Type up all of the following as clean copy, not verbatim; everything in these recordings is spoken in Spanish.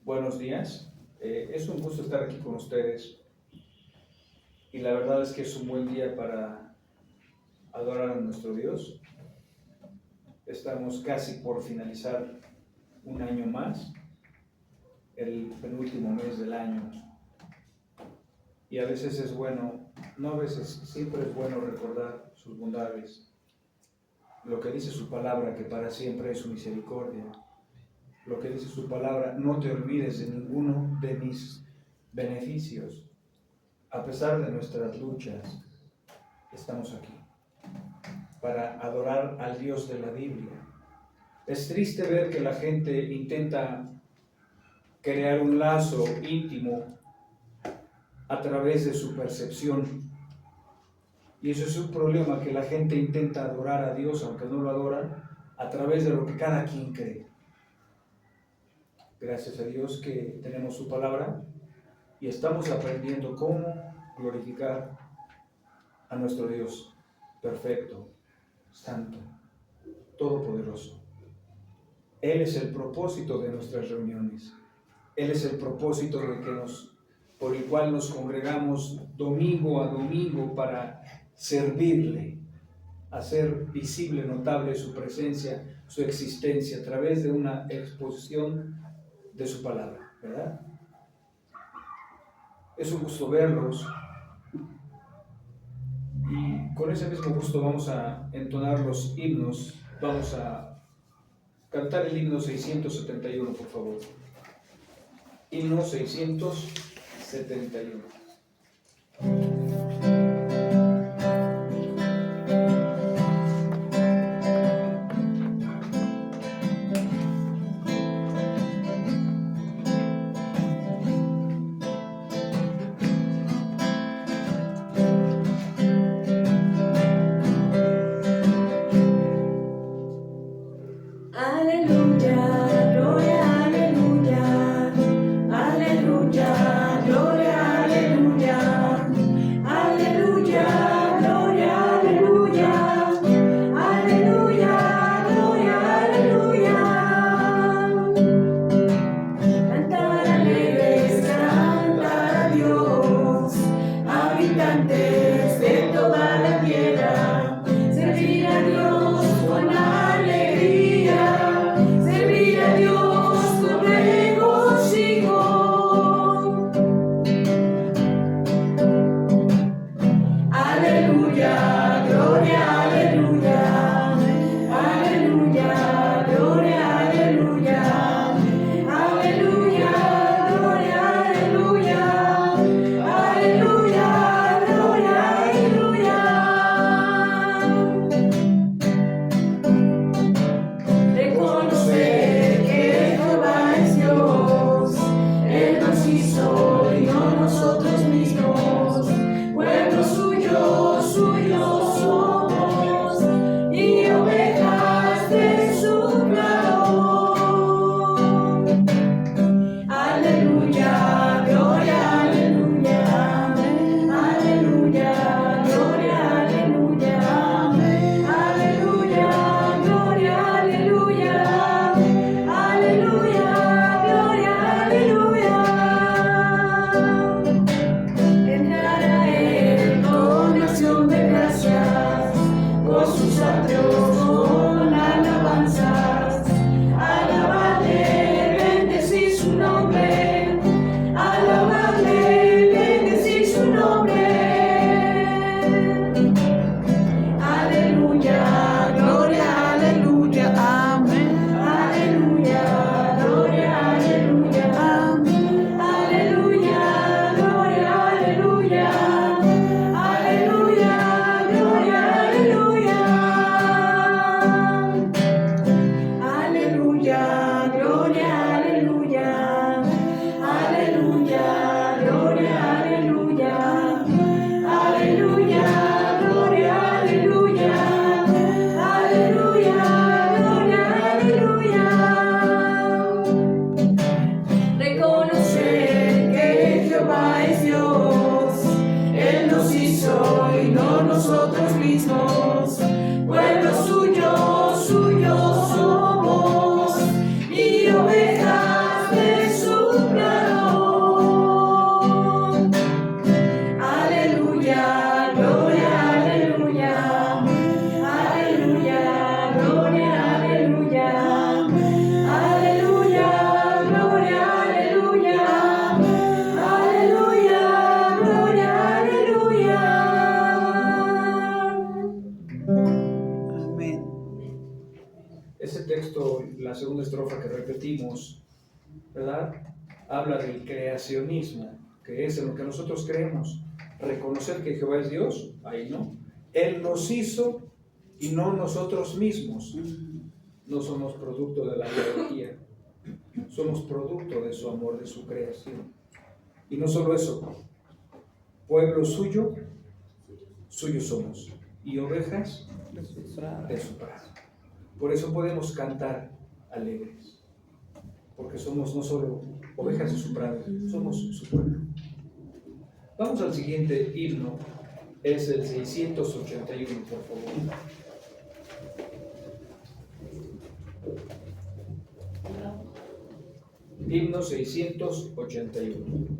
Buenos días. Es un gusto estar aquí con ustedes y la verdad es que es un buen día para adorar a nuestro Dios. Estamos casi por finalizar un año más, el penúltimo mes del año, y a veces es bueno, no a veces, siempre es bueno recordar sus bondades, lo que dice su palabra, que para siempre es su misericordia. Lo que dice su palabra, no te olvides de ninguno de mis beneficios. A pesar de nuestras luchas, estamos aquí para adorar al Dios de la Biblia. Es triste ver que la gente intenta crear un lazo íntimo a través de su percepción. Y eso es un problema, que la gente intenta adorar a Dios, aunque no lo adora, a través de lo que cada quien cree. Gracias a Dios que tenemos su palabra y estamos aprendiendo cómo glorificar a nuestro Dios perfecto, santo, todopoderoso. Él es el propósito de nuestras reuniones. Él es el propósito por el cual nos congregamos domingo a domingo para servirle, hacer visible, notable su presencia, su existencia a través de una exposición de su palabra, ¿verdad? Es un gusto verlos y con ese mismo gusto vamos a entonar los himnos. Vamos a cantar el himno 671, por favor. Himno 671. Aleluya, gloria, aleluya, aleluya, gloria, aleluya. ¿verdad? Habla del creacionismo, que es en lo que nosotros creemos. Reconocer que Jehová es Dios, ahí no. Él nos hizo y no nosotros mismos. No somos producto de la biología, somos producto de su amor, de su creación. Y no solo eso, pueblo suyo, suyos somos, y ovejas de su prado. Por eso podemos cantar alegres, porque somos no solo ovejas de su prado, somos su pueblo. Vamos al siguiente himno, es el 681, por favor. Himno 681.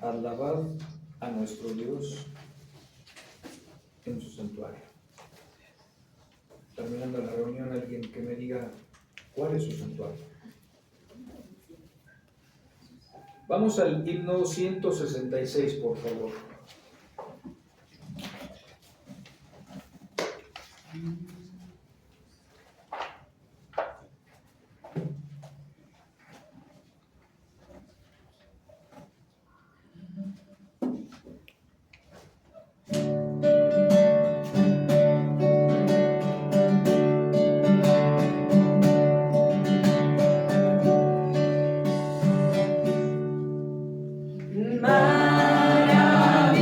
Alabad a nuestro Dios en su santuario. Terminando la reunión, alguien que me diga cuál es su santuario. Vamos al himno 166, por favor. Maravilla.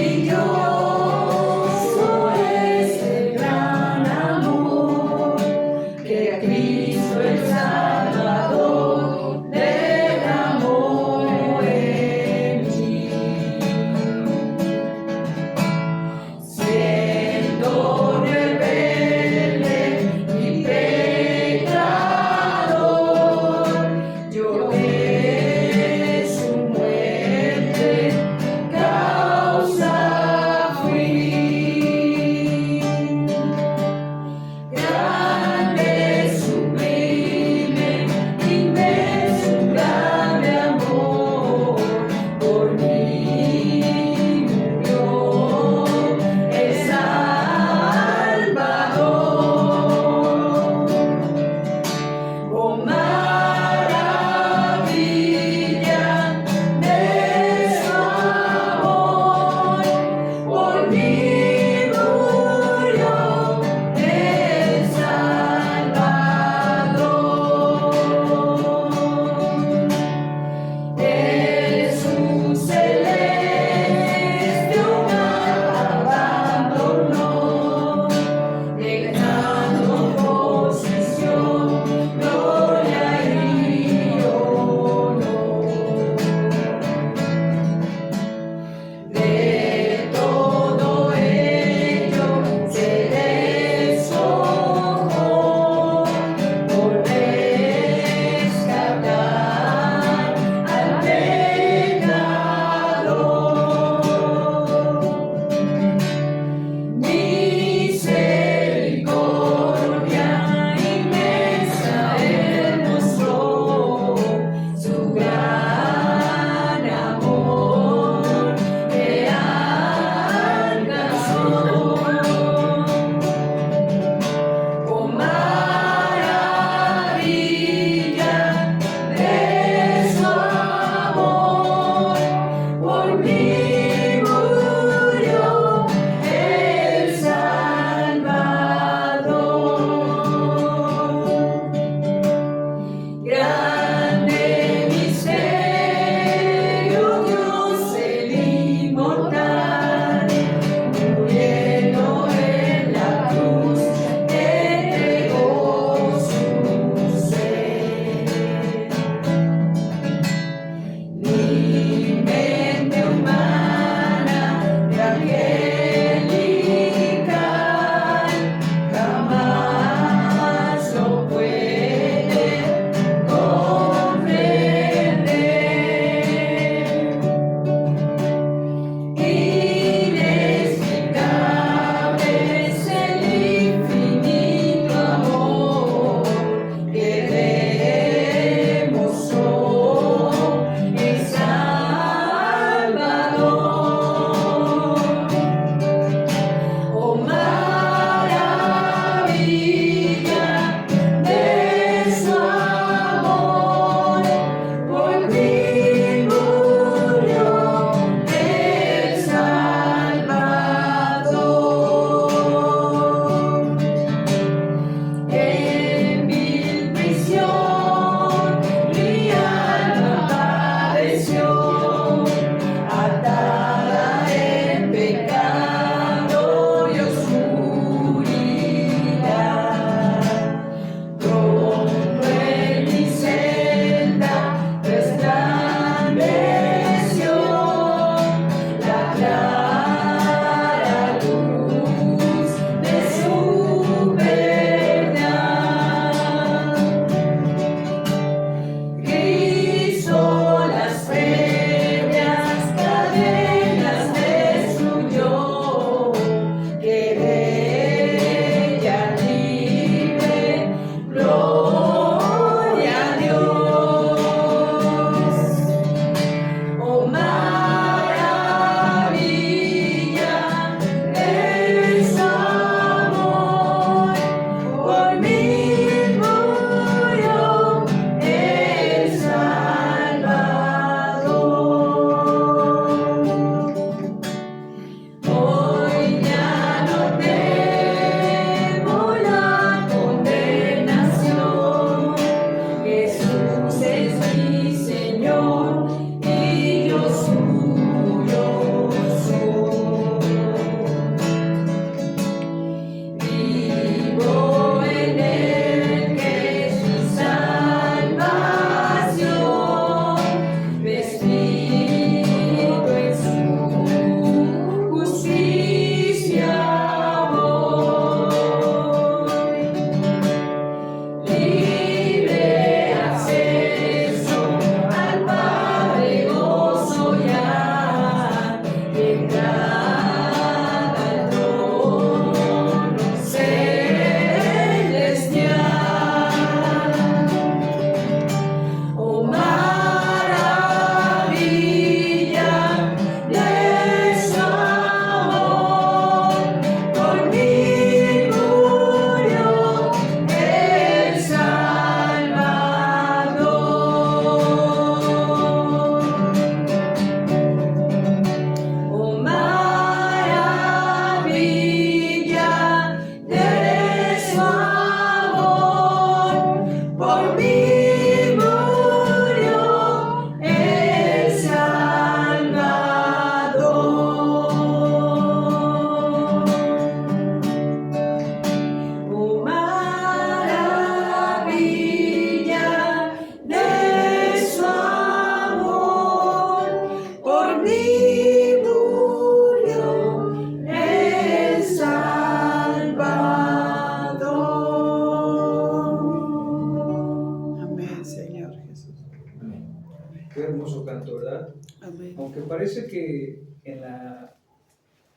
parece que en la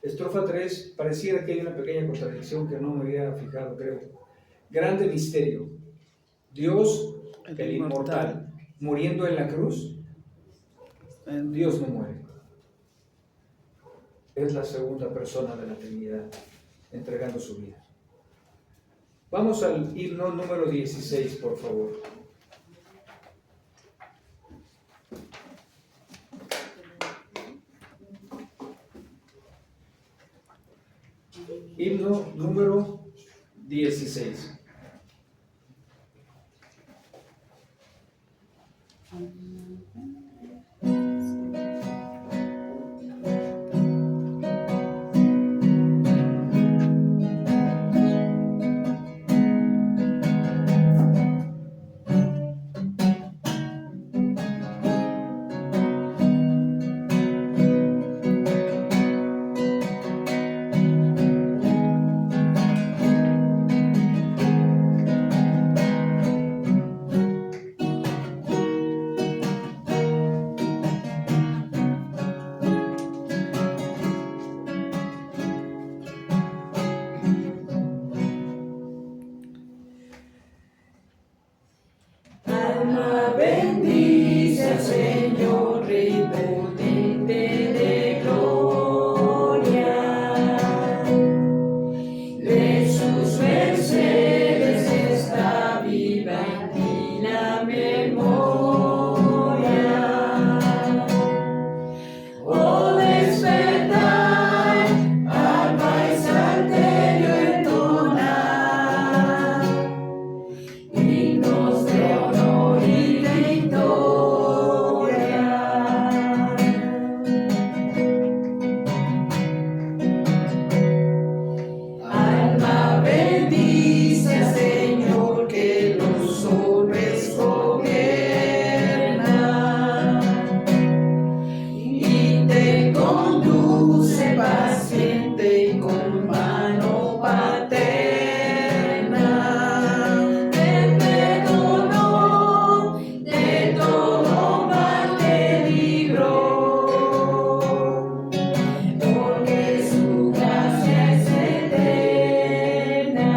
estrofa 3 pareciera que hay una pequeña contradicción que no me había fijado, creo. Grande misterio. Dios, el inmortal, muriendo en la cruz. Dios no muere. Es la segunda persona de la Trinidad entregando su vida. Vamos al himno número 16, por favor. Himno número 16. Alma bendice al Señor, Rey potente de gloria. De sus mercedes está viva en ti la memoria. Oh, despertar, alma y salterio entonar, himnos de honor y victoria. Alma bendice al Señor que los hombres gobierna y te conduce paciente y con mano paterna. Te perdonó, de todo mal te libró, porque su gracia es eterna.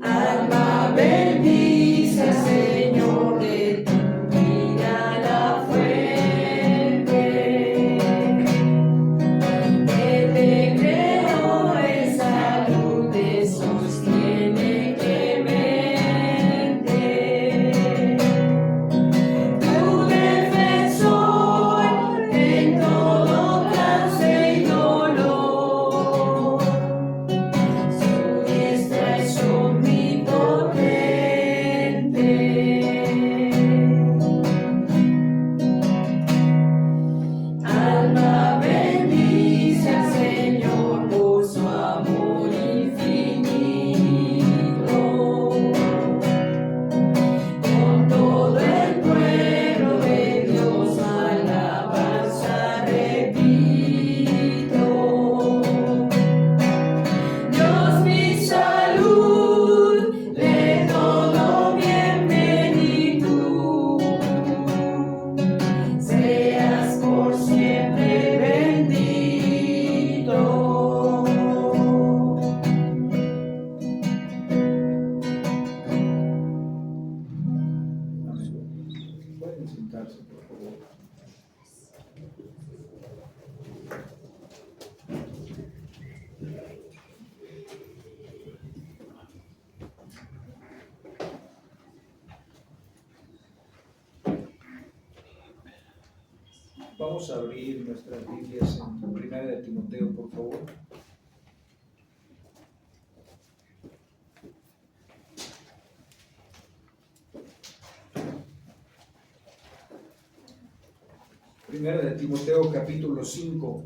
Alma bendice al Señor, de tu vida la fuente, que te creó en salud, te sostiene clemente. Tu defensor en todo cáncer y dolor, su diestra es omnipotente. Alma bendice al Señor por su amor infinito. Con todo el pueblo de Dios alabanza repito. Dios mi salud, de todo bienvenido, seas por siempre bendito. Amén. Pueden sentarse, por favor. Vamos a abrir nuestras Biblias en 1 de Timoteo, por favor. Primera de Timoteo, capítulo 5,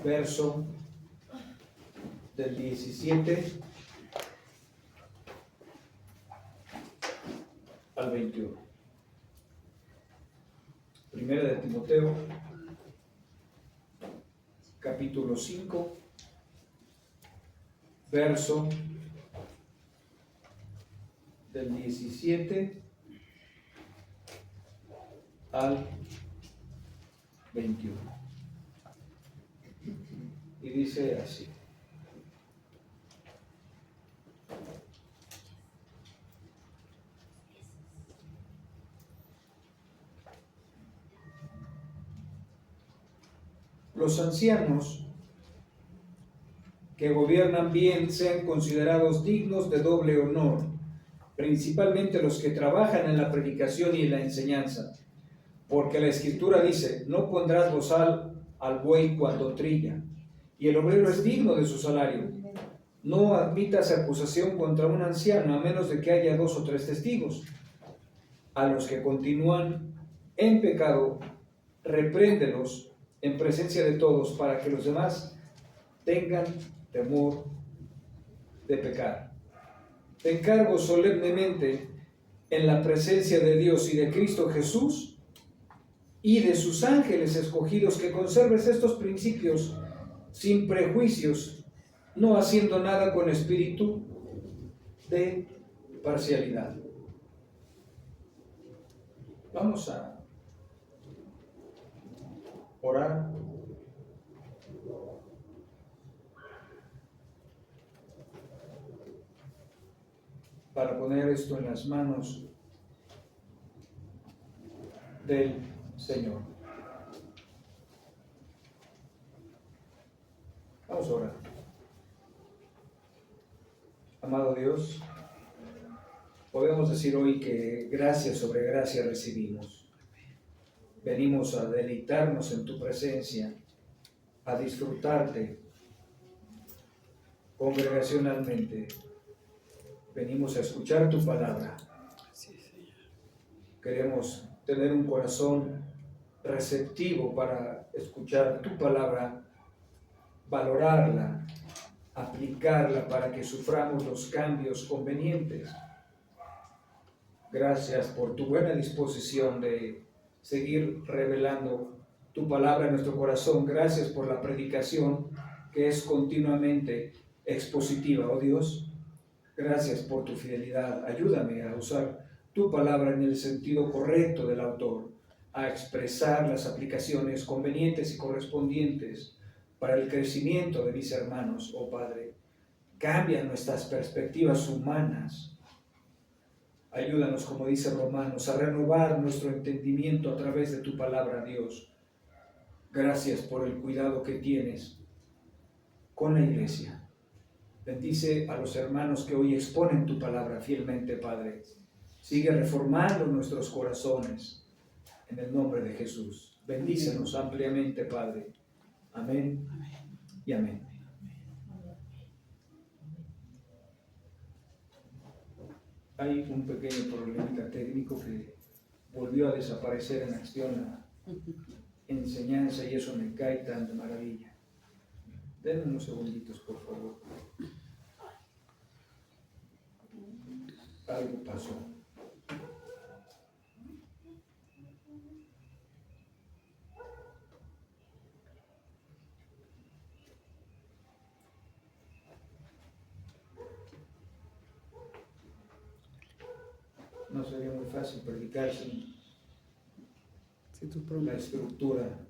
verso del 17 al 21. Primera de Timoteo, capítulo 5, verso del 17 al 21. Y dice así. Los ancianos que gobiernan bien sean considerados dignos de doble honor, principalmente los que trabajan en la predicación y en la enseñanza, porque la Escritura dice, no pondrás bozal al buey cuando trilla, y el obrero es digno de su salario. No admitas acusación contra un anciano a menos de que haya 2 o 3 testigos. A los que continúan en pecado, repréndelos en presencia de todos para que los demás tengan temor de pecar. Te encargo solemnemente en la presencia de Dios y de Cristo Jesús y de sus ángeles escogidos que conserves estos principios sin prejuicios, no haciendo nada con espíritu de parcialidad. Vamos a orar. Para poner esto en las manos del Señor. Vamos a orar. Amado Dios, podemos decir hoy que gracia sobre gracia recibimos. Venimos a deleitarnos en tu presencia, a disfrutarte congregacionalmente. Venimos a escuchar tu palabra. Queremos tener un corazón receptivo para escuchar tu palabra, valorarla, aplicarla para que suframos los cambios convenientes. Gracias por tu buena disposición de seguir revelando tu palabra en nuestro corazón. Gracias por la predicación que es continuamente expositiva, oh Dios. Gracias por tu fidelidad. Ayúdame a usar tu palabra en el sentido correcto del autor, a expresar las aplicaciones convenientes y correspondientes para el crecimiento de mis hermanos, oh Padre. Cambia nuestras perspectivas humanas. Ayúdanos, como dice Romanos, a renovar nuestro entendimiento a través de tu palabra, Dios. Gracias por el cuidado que tienes con la iglesia. Bendice a los hermanos que hoy exponen tu palabra fielmente, Padre. Sigue reformando nuestros corazones en el nombre de Jesús. Bendícenos ampliamente, Padre. Amén y amén. Hay un pequeño problemita técnico que volvió a desaparecer en acción la enseñanza y eso me cae tan de maravilla. Denme unos segunditos, por favor. Algo pasó. No sería muy fácil predicar sin la estructura.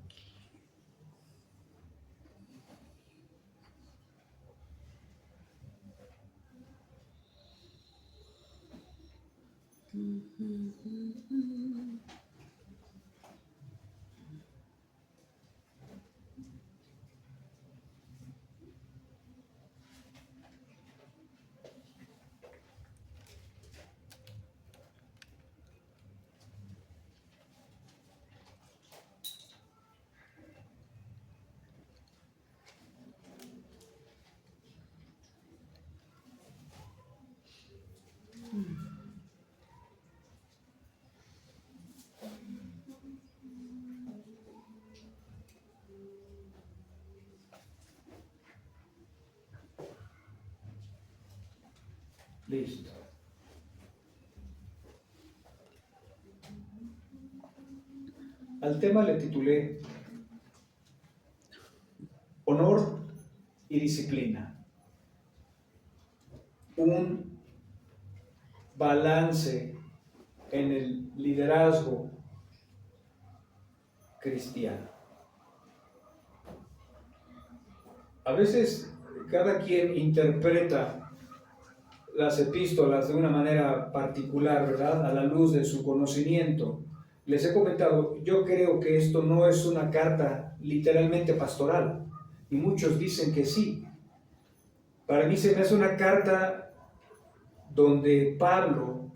Listo. Al tema le titulé Honor y disciplina. Un balance en el liderazgo cristiano. A veces cada quien interpreta las epístolas de una manera particular, ¿verdad? A la luz de su conocimiento. Les he comentado, yo creo que esto no es una carta literalmente pastoral, y muchos dicen que sí. Para mí se me hace una carta donde Pablo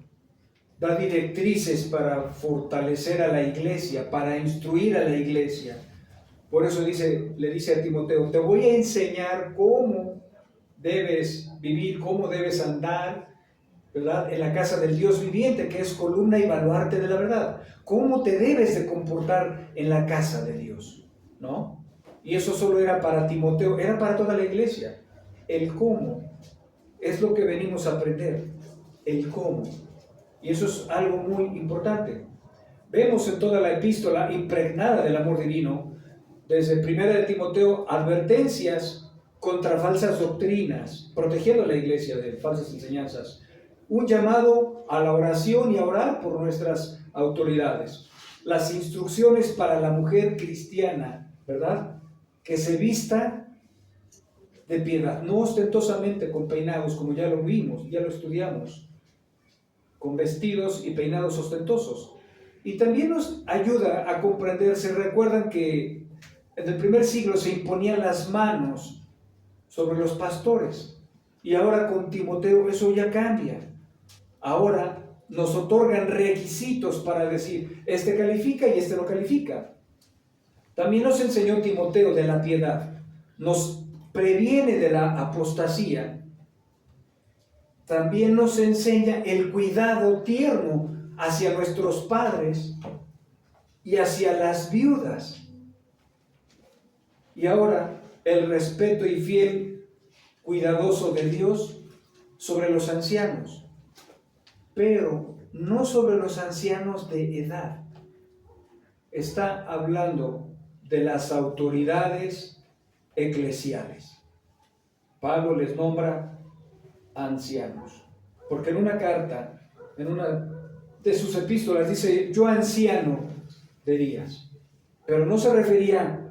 da directrices para fortalecer a la iglesia, para instruir a la iglesia. Por eso le dice a Timoteo, te voy a enseñar cómo debes vivir, cómo debes andar, ¿verdad? En la casa del Dios viviente, que es columna y baluarte de la verdad. ¿Cómo te debes de comportar en la casa de Dios? ¿No? Y eso solo era para Timoteo, era para toda la iglesia. El cómo es lo que venimos a aprender, el cómo. Y eso es algo muy importante. Vemos en toda la epístola impregnada del amor divino, desde 1 de Timoteo, advertencias contra falsas doctrinas, protegiendo a la iglesia de falsas enseñanzas. Un llamado a la oración y a orar por nuestras autoridades. Las instrucciones para la mujer cristiana, ¿verdad? Que se vista de piedad, no ostentosamente con peinados, como ya lo vimos, ya lo estudiamos, con vestidos y peinados ostentosos. Y también nos ayuda a comprender, se recuerdan que en el primer siglo se imponían las manos sobre los pastores, y ahora con Timoteo eso ya cambia. Ahora nos otorgan requisitos para decir, este califica y este no califica. También nos enseñó Timoteo de la piedad, nos previene de la apostasía. También nos enseña el cuidado tierno hacia nuestros padres y hacia las viudas. Y ahora el respeto y fiel cuidadoso de Dios sobre los ancianos, pero no sobre los ancianos de edad. Está hablando de las autoridades eclesiales. Pablo les nombra ancianos, porque en una carta, en una de sus epístolas dice, yo anciano de días, pero no se refería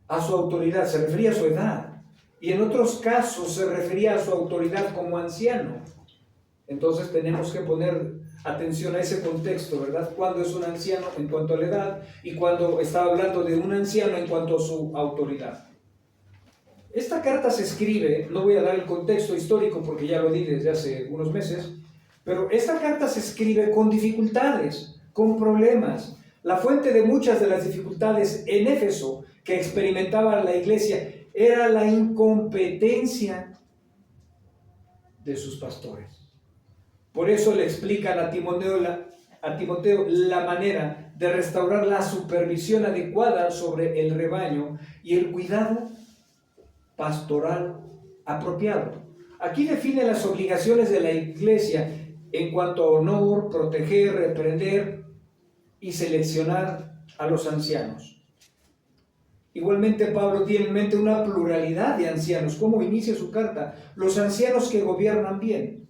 a su autoridad, se refería a su edad, y en otros casos se refería a su autoridad como anciano. Entonces tenemos que poner atención a ese contexto, ¿verdad? Cuando es un anciano en cuanto a la edad y cuando está hablando de un anciano en cuanto a su autoridad. Esta carta se escribe, no voy a dar el contexto histórico porque ya lo di desde hace unos meses, pero esta carta se escribe con dificultades, con problemas. La fuente de muchas de las dificultades en Éfeso que experimentaba la iglesia era la incompetencia de sus pastores. Por eso le explican a Timoteo la manera de restaurar la supervisión adecuada sobre el rebaño y el cuidado pastoral apropiado. Aquí define las obligaciones de la iglesia en cuanto a honor, proteger, reprender y seleccionar a los ancianos. Igualmente Pablo tiene en mente una pluralidad de ancianos. ¿Cómo inicia su carta? Los ancianos que gobiernan bien.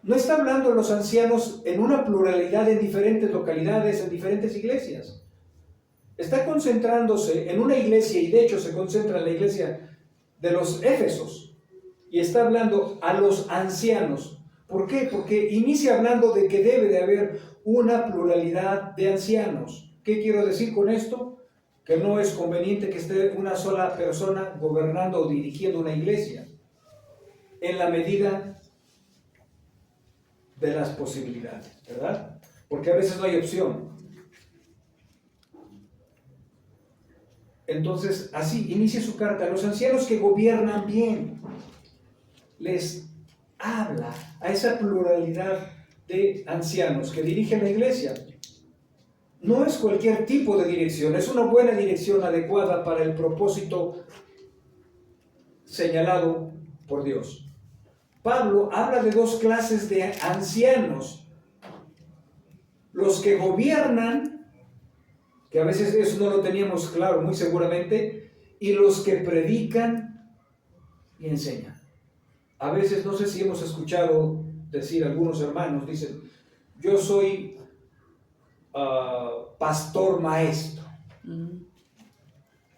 No está hablando de los ancianos en una pluralidad en diferentes localidades, en diferentes iglesias. Está concentrándose en una iglesia, y de hecho se concentra en la iglesia de los Éfesos, y está hablando a los ancianos. ¿Por qué? Porque inicia hablando de que debe de haber una pluralidad de ancianos. ¿Qué quiero decir con esto? Que no es conveniente que esté una sola persona gobernando o dirigiendo una iglesia, en la medida de las posibilidades, ¿verdad? Porque a veces no hay opción. Entonces, así inicia su carta. A los ancianos que gobiernan bien, les habla a esa pluralidad de ancianos que dirigen la iglesia. No es cualquier tipo de dirección, es una buena dirección adecuada para el propósito señalado por Dios. Pablo habla de dos clases de ancianos: los que gobiernan, que a veces eso no lo teníamos claro muy seguramente, y los que predican y enseñan. A veces no sé si hemos escuchado decir algunos hermanos, dicen, yo soy pastor maestro.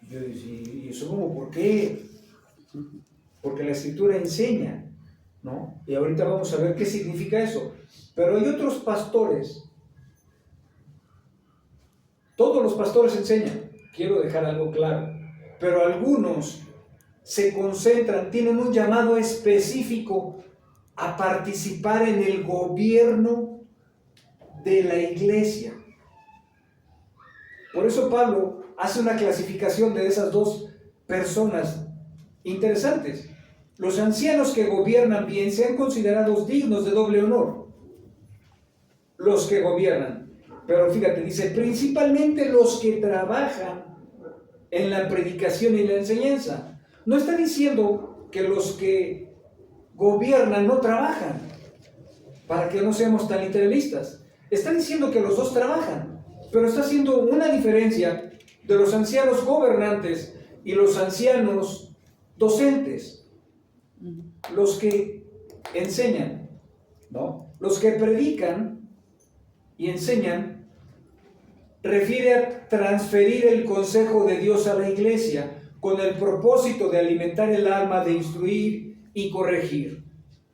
Yo decía, ¿y eso cómo? ¿Por qué? Porque la Escritura enseña, ¿no? Y ahorita vamos a ver qué significa eso. Pero hay otros pastores. Todos los pastores enseñan, quiero dejar algo claro, pero algunos se concentran, tienen un llamado específico a participar en el gobierno de la iglesia. Por eso Pablo hace una clasificación de esas dos personas interesantes. Los ancianos que gobiernan bien sean considerados dignos de doble honor. Los que gobiernan. Pero fíjate, dice, principalmente los que trabajan en la predicación y la enseñanza. No está diciendo que los que gobiernan no trabajan, para que no seamos tan literalistas. Está diciendo que los dos trabajan, pero está haciendo una diferencia de los ancianos gobernantes y los ancianos docentes. Los que enseñan, ¿no? Los que predican y enseñan refiere a transferir el consejo de Dios a la iglesia con el propósito de alimentar el alma, de instruir y corregir,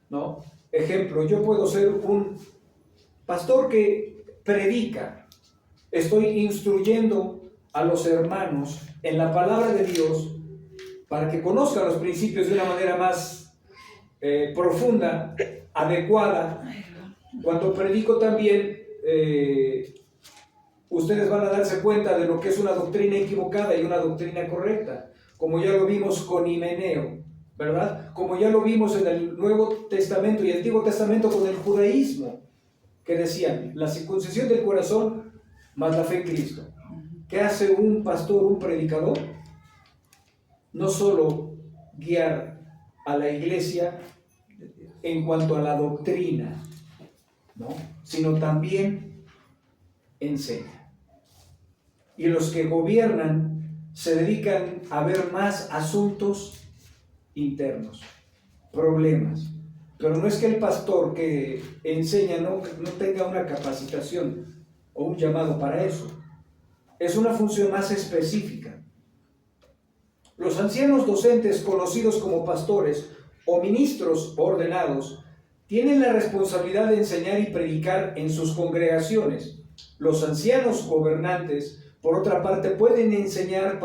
¿no? Ejemplo, yo puedo ser un pastor que predica, estoy instruyendo a los hermanos en la palabra de Dios para que conozcan los principios de una manera más profunda, adecuada. Cuando predico también, ustedes van a darse cuenta de lo que es una doctrina equivocada y una doctrina correcta, como ya lo vimos con Himeneo, ¿verdad? Como ya lo vimos en el Nuevo Testamento y el Antiguo Testamento con el judaísmo, que decían, la circuncisión del corazón más la fe en Cristo. ¿Qué hace un pastor, un predicador? No solo guiar a la iglesia en cuanto a la doctrina, ¿no? Sino también enseña. Y los que gobiernan se dedican a ver más asuntos internos, problemas. Pero no es que el pastor que enseña no tenga una capacitación o un llamado para eso. Es una función más específica. Los ancianos docentes, conocidos como pastores o ministros ordenados, tienen la responsabilidad de enseñar y predicar en sus congregaciones. Los ancianos gobernantes, por otra parte, pueden enseñar,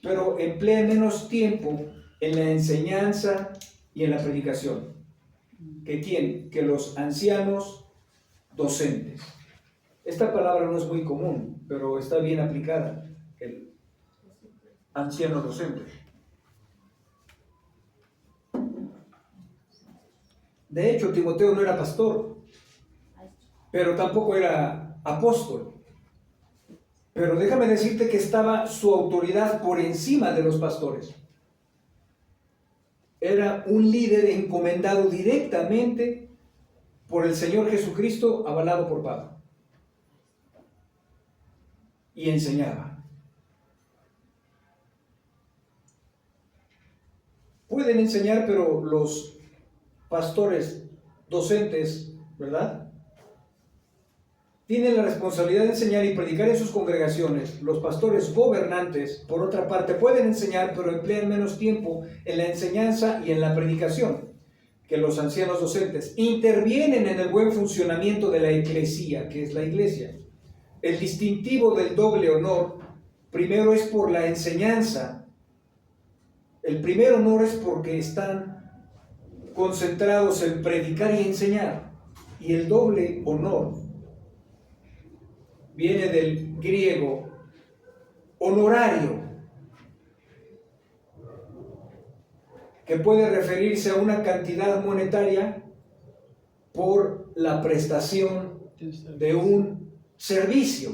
pero emplean menos tiempo en la enseñanza y en la predicación. ¿Qué quién? Que los ancianos docentes. Esta palabra no es muy común, pero está bien aplicada. El anciano docente. De hecho, Timoteo no era pastor, pero tampoco era apóstol. Pero déjame decirte que estaba su autoridad por encima de los pastores. Era un líder encomendado directamente por el Señor Jesucristo, avalado por Pablo. Y enseñaba. Pueden enseñar, pero los pastores docentes, ¿verdad?, tienen la responsabilidad de enseñar y predicar en sus congregaciones. Los pastores gobernantes, por otra parte, pueden enseñar, pero emplean menos tiempo en la enseñanza y en la predicación que los ancianos docentes. Intervienen en el buen funcionamiento de la eclesía, que es la iglesia. El distintivo del doble honor, primero es por la enseñanza. El primer honor es porque están concentrados en predicar y enseñar. Y el doble honor viene del griego honorario, que puede referirse a una cantidad monetaria por la prestación de un servicio.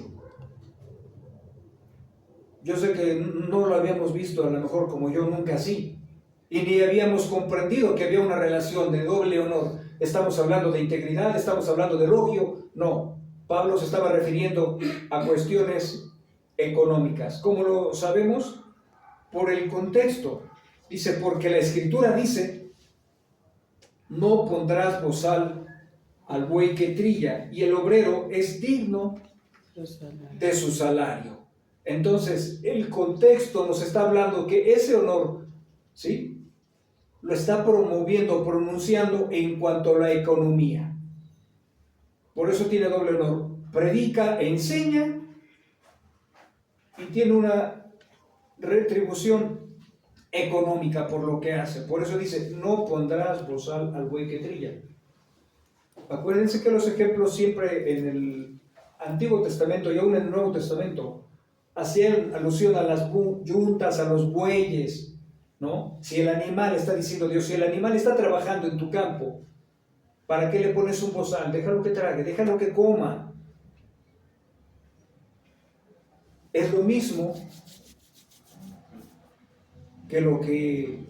Yo sé que no lo habíamos visto, a lo mejor como yo nunca así, y ni habíamos comprendido que había una relación de doble honor. Estamos hablando de integridad, estamos hablando de elogio. No, Pablo se estaba refiriendo a cuestiones económicas. ¿Cómo lo sabemos? Por el contexto. Dice, porque la Escritura dice, no pondrás bozal al buey que trilla, y el obrero es digno de su salario. Entonces, el contexto nos está hablando que ese honor, ¿sí?, lo está promoviendo, pronunciando en cuanto a la economía. Por eso tiene doble honor. Predica, enseña y tiene una retribución económica por lo que hace. Por eso dice, no pondrás bozal al buey que trilla. Acuérdense que los ejemplos siempre en el Antiguo Testamento y aún en el Nuevo Testamento hacían alusión a las yuntas, a los bueyes, ¿no? Si el animal, está diciendo Dios, si el animal está trabajando en tu campo, ¿para qué le pones un bozal? Déjalo que trague, déjalo que coma. Es lo mismo que lo que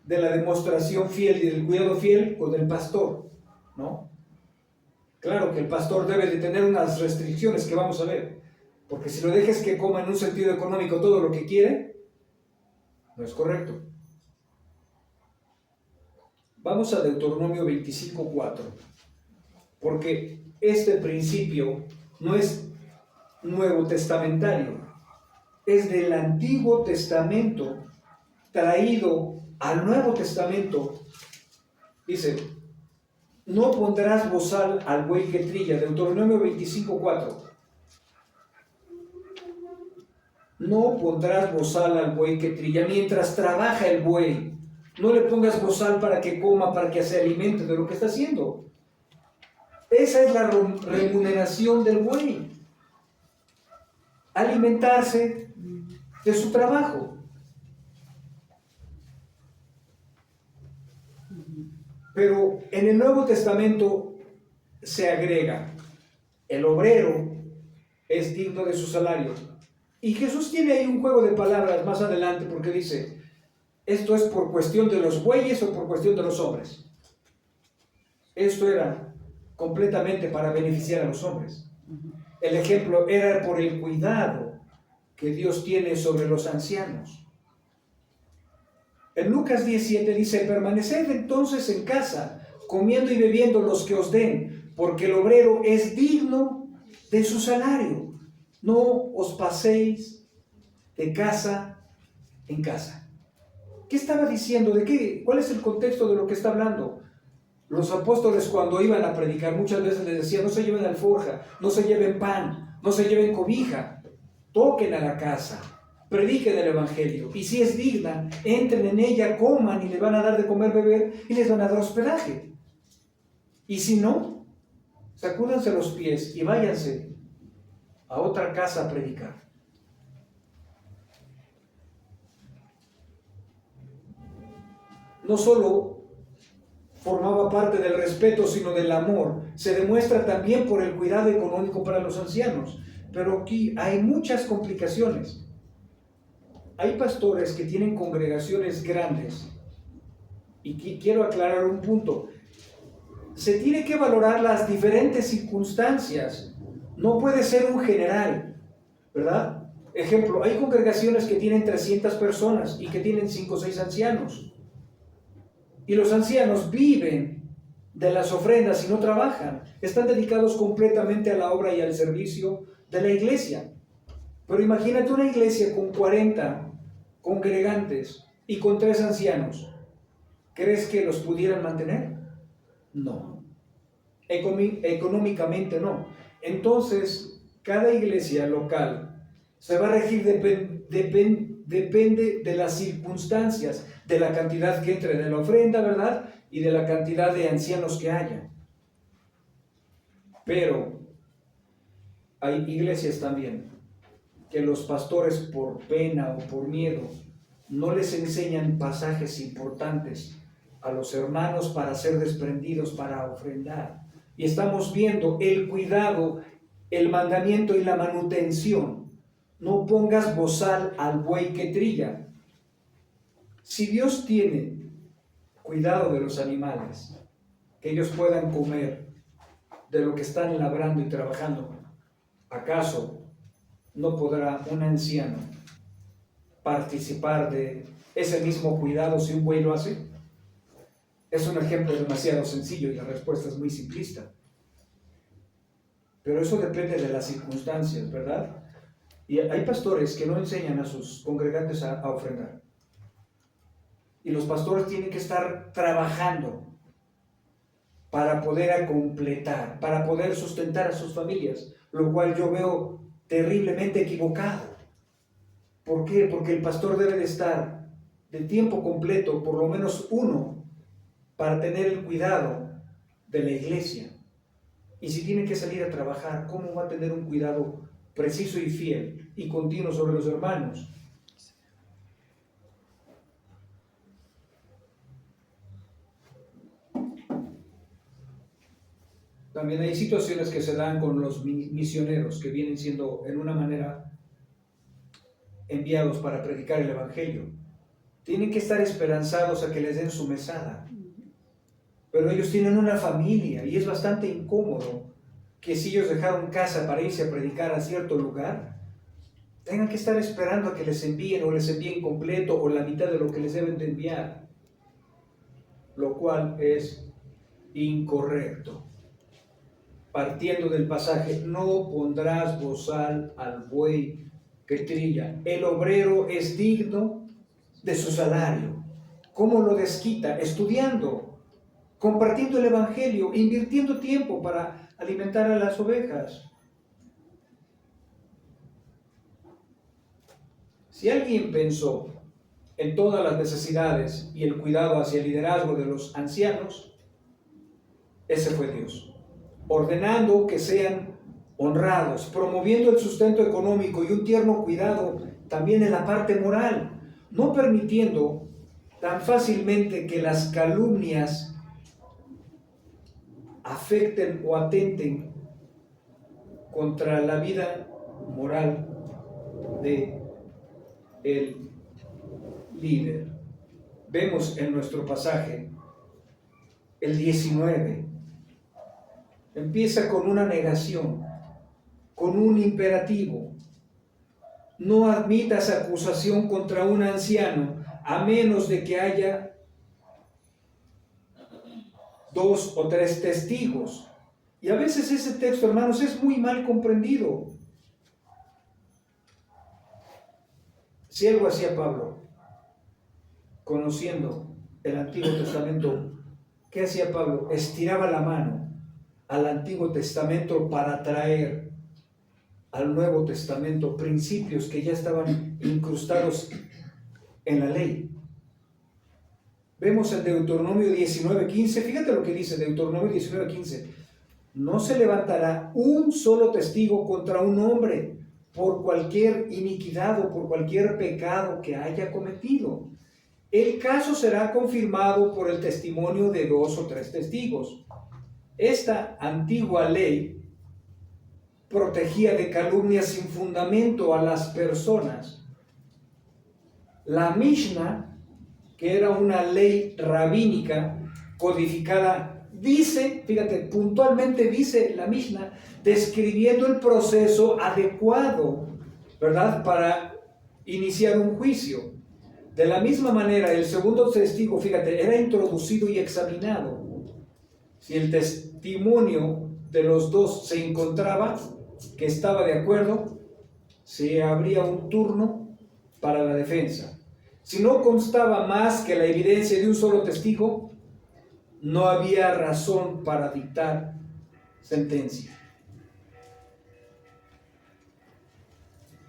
de la demostración fiel y del cuidado fiel con el pastor, ¿no? Claro que el pastor debe de tener unas restricciones que vamos a ver, porque si lo dejes que coma en un sentido económico todo lo que quiere, no es correcto. Vamos a Deuteronomio 25:4, porque este principio no es nuevo testamentario, es del Antiguo Testamento traído al Nuevo Testamento. Dice, no pondrás bozal al buey que trilla, Deuteronomio 25:4. No pondrás bozal al buey que trilla mientras trabaja el buey. No le pongas bozal para que coma, para que se alimente de lo que está haciendo. Esa es la remuneración del buey. Alimentarse de su trabajo. Pero en el Nuevo Testamento se agrega, el obrero es digno de su salario. Y Jesús tiene ahí un juego de palabras más adelante porque dice, ¿esto es por cuestión de los bueyes o por cuestión de los hombres? Esto era completamente para beneficiar a los hombres. El ejemplo era por el cuidado que Dios tiene sobre los ancianos. En Lucas 17 dice, permaneced entonces en casa, comiendo y bebiendo los que os den, porque el obrero es digno de su salario. No os paséis de casa en casa. ¿Qué estaba diciendo? ¿De qué? ¿Cuál es el contexto de lo que está hablando? Los apóstoles cuando iban a predicar muchas veces les decían, no se lleven alforja, no se lleven pan, no se lleven cobija, toquen a la casa, prediquen el evangelio, y si es digna, entren en ella, coman y les van a dar de comer, beber y les van a dar hospedaje. Y si no, sacúdanse los pies y váyanse a otra casa a predicar. No solo formaba parte del respeto, sino del amor. Se demuestra también por el cuidado económico para los ancianos. Pero aquí hay muchas complicaciones. Hay pastores que tienen congregaciones grandes. Y quiero aclarar un punto. Se tiene que valorar las diferentes circunstancias. No puede ser un general, ¿verdad? Ejemplo, hay congregaciones que tienen 300 personas y que tienen 5 o 6 ancianos. Y los ancianos viven de las ofrendas y no trabajan. Están dedicados completamente a la obra y al servicio de la iglesia. Pero imagínate una iglesia con 40 congregantes y con 3 ancianos. ¿Crees que los pudieran mantener? No. Económicamente no. Entonces, cada iglesia local se va a regir, depende de las circunstancias, de la cantidad que entre de la ofrenda, ¿verdad? Y de la cantidad de ancianos que haya. Pero hay iglesias también que los pastores por pena o por miedo no les enseñan pasajes importantes a los hermanos para ser desprendidos, para ofrendar. Y estamos viendo el cuidado, el mandamiento y la manutención. No pongas bozal al buey que trilla. Si Dios tiene cuidado de los animales, que ellos puedan comer de lo que están labrando y trabajando, ¿acaso no podrá un anciano participar de ese mismo cuidado si un buey lo hace? Es un ejemplo demasiado sencillo y la respuesta es muy simplista. Pero eso depende de las circunstancias, ¿verdad? Y hay pastores que no enseñan a sus congregantes a ofrendar. Y los pastores tienen que estar trabajando para poder completar, para poder sustentar a sus familias, lo cual yo veo terriblemente equivocado. ¿Por qué? Porque el pastor debe de estar de tiempo completo, por lo menos uno, para tener el cuidado de la iglesia. Y si tiene que salir a trabajar, ¿cómo va a tener un cuidado preciso y fiel y continuo sobre los hermanos? También hay situaciones que se dan con los misioneros que vienen siendo en una manera enviados para predicar el evangelio. Tienen que estar esperanzados a que les den su mesada. Pero ellos tienen una familia y es bastante incómodo que si ellos dejaron casa para irse a predicar a cierto lugar, tengan que estar esperando a que les envíen o les envíen completo o la mitad de lo que les deben de enviar, lo cual es incorrecto. Partiendo del pasaje, no pondrás bozal al buey que trilla. El obrero es digno de su salario. ¿Cómo lo desquita? Estudiando, compartiendo el evangelio, invirtiendo tiempo para alimentar a las ovejas. Si alguien pensó en todas las necesidades y el cuidado hacia el liderazgo de los ancianos, ese fue Dios, ordenando que sean honrados, promoviendo el sustento económico y un tierno cuidado también en la parte moral, no permitiendo tan fácilmente que las calumnias afecten o atenten contra la vida moral de el líder. Vemos en nuestro pasaje el 19. Empieza con una negación, con un imperativo. No admitas acusación contra un anciano a menos de que haya 2 o 3 testigos. Y a veces ese texto, hermanos, es muy mal comprendido. Si algo hacía Pablo, conociendo el Antiguo Testamento, ¿qué hacía Pablo? Estiraba la mano al Antiguo Testamento para traer al Nuevo Testamento principios que ya estaban incrustados en la ley. Vemos en Deuteronomio 19:15, fíjate lo que dice Deuteronomio 19:15. No se levantará un solo testigo contra un hombre por cualquier iniquidad o por cualquier pecado que haya cometido. El caso será confirmado por el testimonio de 2 o 3 testigos. Esta antigua ley protegía de calumnias sin fundamento a las personas. La Mishnah, que era una ley rabínica codificada, dice, fíjate, puntualmente dice la Mishnah, describiendo el proceso adecuado, ¿verdad?, para iniciar un juicio. De la misma manera, el segundo testigo, fíjate, era introducido y examinado. Si el testimonio de los dos se encontraba, que estaba de acuerdo, se abría un turno para la defensa. Si no constaba más que la evidencia de un solo testigo, no había razón para dictar sentencia.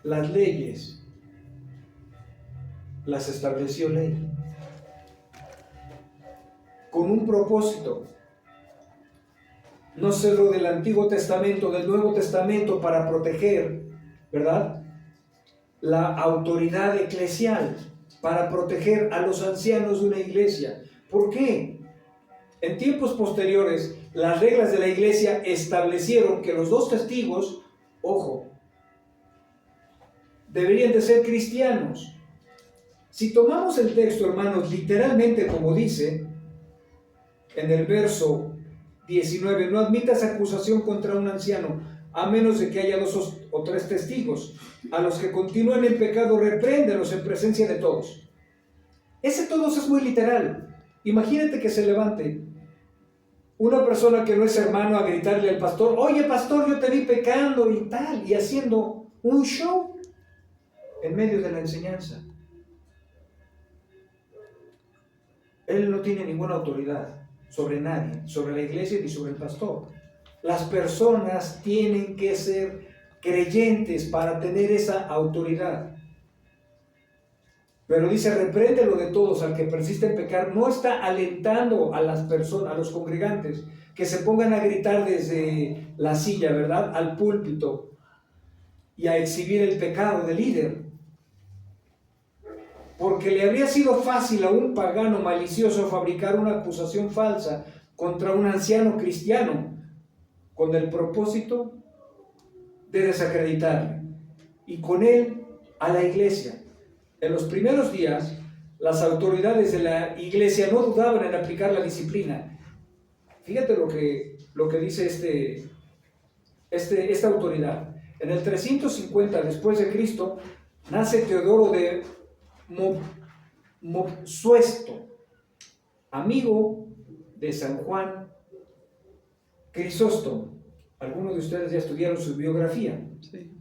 Las leyes las estableció ley con un propósito. No solo del Antiguo Testamento, del Nuevo Testamento, para proteger, ¿verdad?, la autoridad eclesial, para proteger a los ancianos de una iglesia. ¿Por qué? En tiempos posteriores, las reglas de la iglesia establecieron que los 2 testigos, ojo, deberían de ser cristianos. Si tomamos el texto, hermanos, literalmente como dice en el verso 19, no admitas acusación contra un anciano, a menos de que haya 2 o 3 testigos. A los que continúan en pecado, repréndelos en presencia de todos. Ese todos es muy literal. Imagínate que se levante una persona que no es hermano a gritarle al pastor, oye pastor, yo te vi pecando y tal, y haciendo un show en medio de la enseñanza. Él no tiene ninguna autoridad sobre nadie, sobre la iglesia ni sobre el pastor. Las personas tienen que ser creyentes para tener esa autoridad. Pero dice, repréndelo de todos al que persiste en pecar. No está alentando a las personas, a los congregantes, que se pongan a gritar desde la silla, ¿verdad?, al púlpito y a exhibir el pecado del líder. Porque le habría sido fácil a un pagano malicioso fabricar una acusación falsa contra un anciano cristiano con el propósito de desacreditarle y con él a la iglesia. En los primeros días, las autoridades de la iglesia no dudaban en aplicar la disciplina. Fíjate lo que dice esta autoridad. En el 350 después de Cristo nace Teodoro de Mopsuesto, amigo de San Juan Crisóstomo. Algunos de ustedes ya estudiaron su biografía. Sí.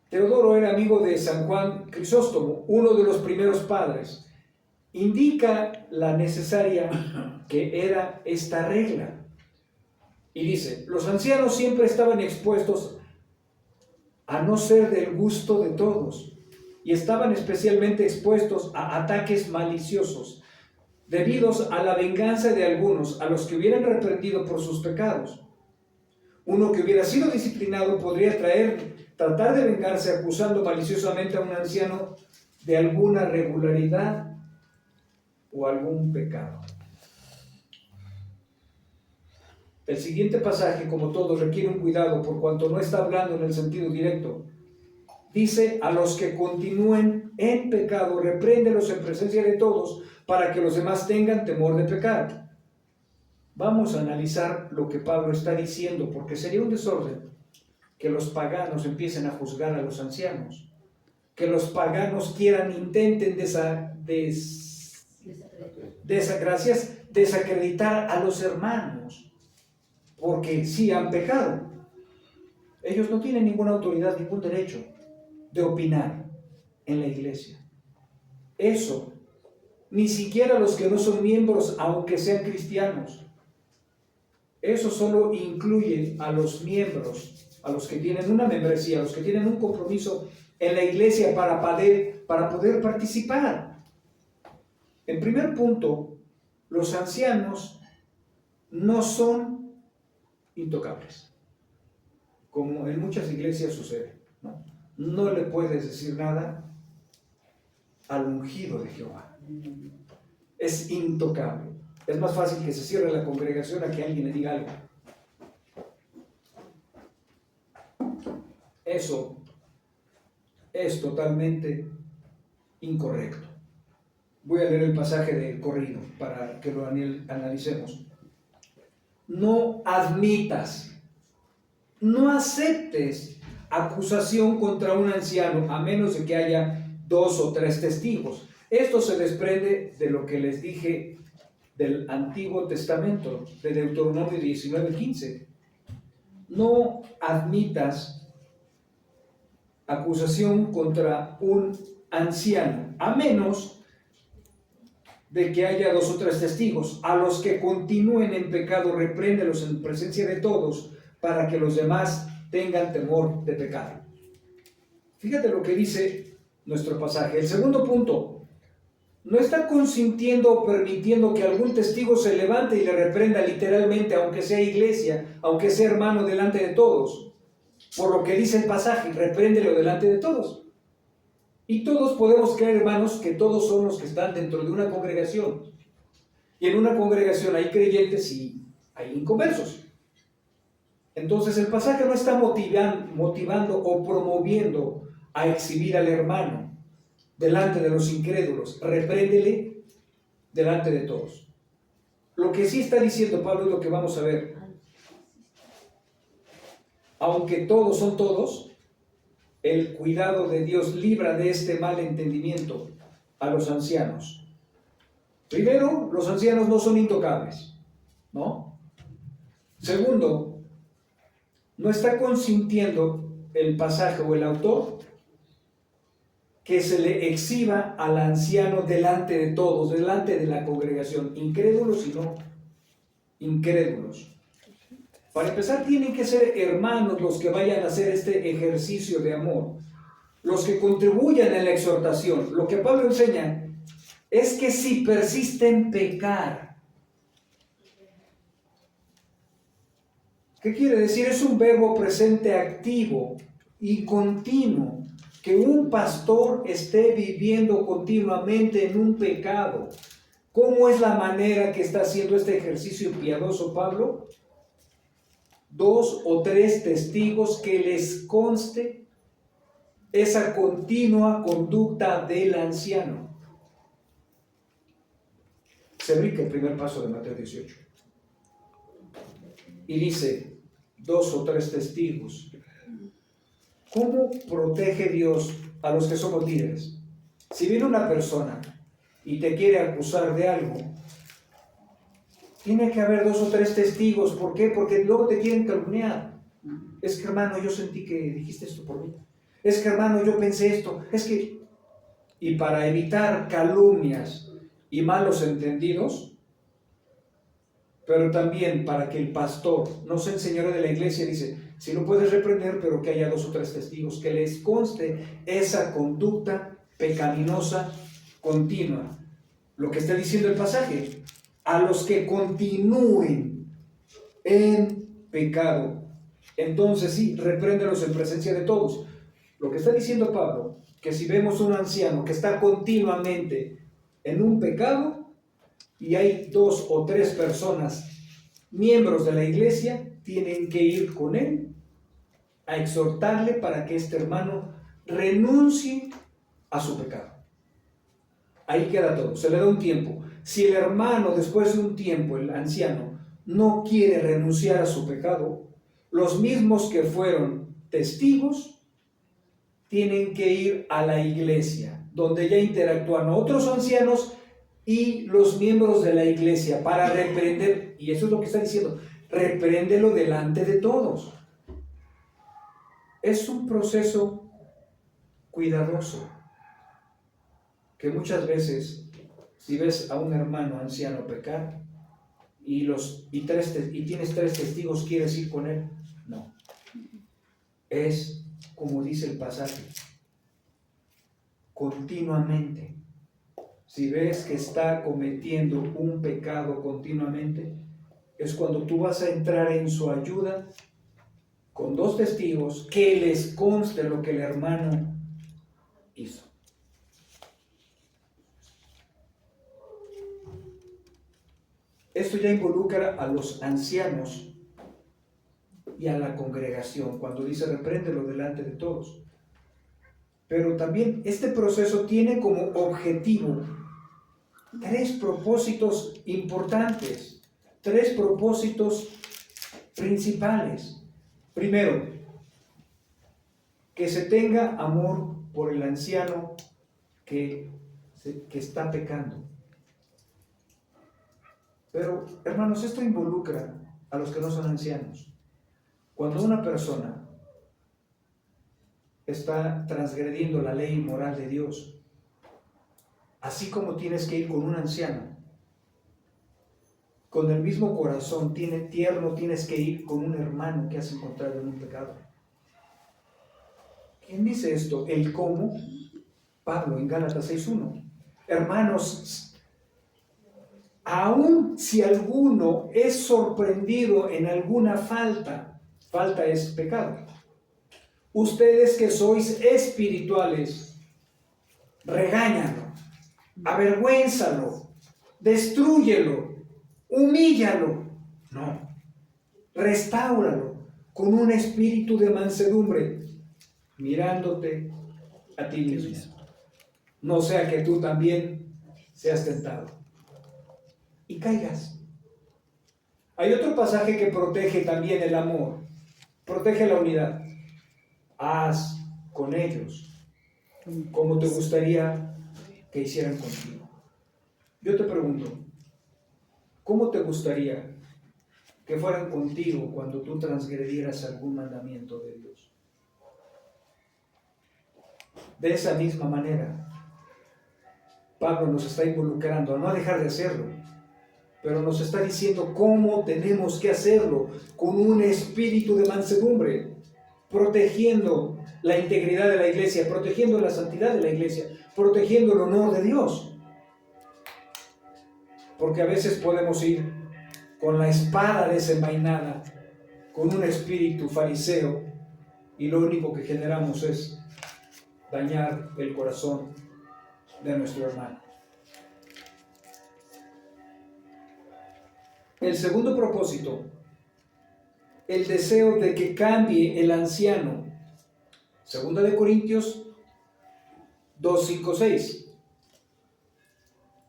Teodoro era amigo de San Juan Crisóstomo, uno de los primeros padres. Indica la necesaria que era esta regla. Y dice, los ancianos siempre estaban expuestos a no ser del gusto de todos y estaban especialmente expuestos a ataques maliciosos debidos a la venganza de algunos a los que hubieran reprendido por sus pecados. Uno que hubiera sido disciplinado podría tratar de vengarse acusando maliciosamente a un anciano de alguna regularidad o algún pecado. El siguiente pasaje, como todo, requiere un cuidado por cuanto no está hablando en el sentido directo. Dice, a los que continúen en pecado, repréndelos en presencia de todos para que los demás tengan temor de pecar. Vamos a analizar lo que Pablo está diciendo, porque sería un desorden que los paganos empiecen a juzgar a los ancianos, que los paganos intenten desacreditar a los hermanos, porque sí han pecado. Ellos no tienen ninguna autoridad, ningún derecho de opinar en la iglesia. Eso, ni siquiera los que no son miembros, aunque sean cristianos. Eso solo incluye a los miembros, a los que tienen una membresía, a los que tienen un compromiso en la iglesia para poder participar. En primer punto, los ancianos no son intocables, como en muchas iglesias sucede, ¿no? No le puedes decir nada al ungido de Jehová. Es intocable. Es más fácil que se cierre la congregación a que alguien le diga algo. Eso es totalmente incorrecto. Voy a leer el pasaje del corrido para que lo analicemos. No admitas, no aceptes acusación contra un anciano a menos de que haya 2 o 3 testigos. Esto se desprende de lo que les dije del Antiguo Testamento, de Deuteronomio 19:15. No admitas acusación contra un anciano, a menos de que haya 2 o 3 testigos. A los que continúen en pecado, repréndelos en presencia de todos, para que los demás tengan temor de pecado. Fíjate lo que dice nuestro pasaje. El segundo punto, no está consintiendo o permitiendo que algún testigo se levante y le reprenda literalmente, aunque sea iglesia, aunque sea hermano, delante de todos. Por lo que dice el pasaje, repréndelo delante de todos. Y todos podemos creer, hermanos, que todos son los que están dentro de una congregación. Y en una congregación hay creyentes y hay inconversos. Entonces el pasaje no está motivando o promoviendo a exhibir al hermano delante de los incrédulos. Repréndele delante de todos. Lo que sí está diciendo Pablo es lo que vamos a ver. Aunque todos son todos, el cuidado de Dios libra de este mal entendimiento a los ancianos. Primero, los ancianos no son intocables, ¿no? Segundo, no está consintiendo el pasaje o el autor que se le exhiba al anciano delante de todos, delante de la congregación, incrédulos y no incrédulos. Para empezar, tienen que ser hermanos los que vayan a hacer este ejercicio de amor, los que contribuyan en la exhortación. Lo que Pablo enseña es que si persiste en pecar, ¿qué quiere decir? Es un verbo presente activo y continuo, que un pastor esté viviendo continuamente en un pecado. ¿Cómo es la manera que está haciendo este ejercicio piadoso Pablo? 2 o 3 testigos que les conste esa continua conducta del anciano. Se brinca el primer paso de Mateo 18 y dice 2 o 3 testigos. ¿Cómo protege Dios a los que somos líderes? Si viene una persona y te quiere acusar de algo, tiene que haber 2 o 3 testigos. ¿Por qué? Porque luego te quieren calumniar. Es que hermano, yo sentí que dijiste esto por mí. Es que hermano, yo pensé esto. Es que... Y para evitar calumnias y malos entendidos, pero también para que el pastor no se enseñore de la iglesia, dice, si no puedes reprender, pero que haya 2 o 3 testigos, que les conste esa conducta pecaminosa continua. Lo que está diciendo el pasaje, a los que continúen en pecado, entonces sí, repréndelos en presencia de todos. Lo que está diciendo Pablo, que si vemos un anciano que está continuamente en un pecado y hay 2 o 3 personas, miembros de la iglesia, tienen que ir con él a exhortarle para que este hermano renuncie a su pecado. Ahí queda todo, se le da un tiempo. Si el hermano, después de un tiempo, el anciano, no quiere renunciar a su pecado, los mismos que fueron testigos tienen que ir a la iglesia, donde ya interactúan otros ancianos y los miembros de la iglesia para reprender, y eso es lo que está diciendo, repréndelo delante de todos. Es un proceso cuidadoso, que muchas veces, si ves a un hermano anciano pecar y tienes 3 testigos, ¿quieres ir con él? No. Es como dice el pasaje, continuamente. Si ves que está cometiendo un pecado continuamente, es cuando tú vas a entrar en su ayuda con 2 testigos que les conste lo que el hermano hizo. Esto ya involucra a los ancianos y a la congregación, cuando dice repréndelo delante de todos. Pero también este proceso tiene como objetivo 3 propósitos importantes, 3 propósitos principales. Primero, que se tenga amor por el anciano que está pecando. Pero, hermanos, esto involucra a los que no son ancianos. Cuando una persona está transgrediendo la ley moral de Dios, así como tienes que ir con un anciano, con el mismo corazón tierno tienes que ir con un hermano que has encontrado en un pecado. ¿Quién dice esto? El cómo. Pablo en Gálatas 6:1. Hermanos, aun si alguno es sorprendido en alguna falta es pecado. Ustedes que sois espirituales, regáñalo, avergüénzalo, destrúyelo, humíllalo. No, restáuralo con un espíritu de mansedumbre, mirándote a ti mismo. No sea que tú también seas tentado y caigas. Hay otro pasaje que protege también el amor, protege la unidad. Haz con ellos como te gustaría que hicieran contigo. Yo te pregunto, ¿cómo te gustaría que fueran contigo cuando tú transgredieras algún mandamiento de Dios? De esa misma manera, Pablo nos está involucrando a no dejar de hacerlo, pero nos está diciendo cómo tenemos que hacerlo, con un espíritu de mansedumbre, protegiendo la integridad de la iglesia, protegiendo la santidad de la iglesia, protegiendo el honor de Dios. Porque a veces podemos ir con la espada desenvainada, con un espíritu fariseo, y lo único que generamos es dañar el corazón de nuestro hermano. El segundo propósito, el deseo de que cambie el anciano. 2 Corintios 2, 5, 6.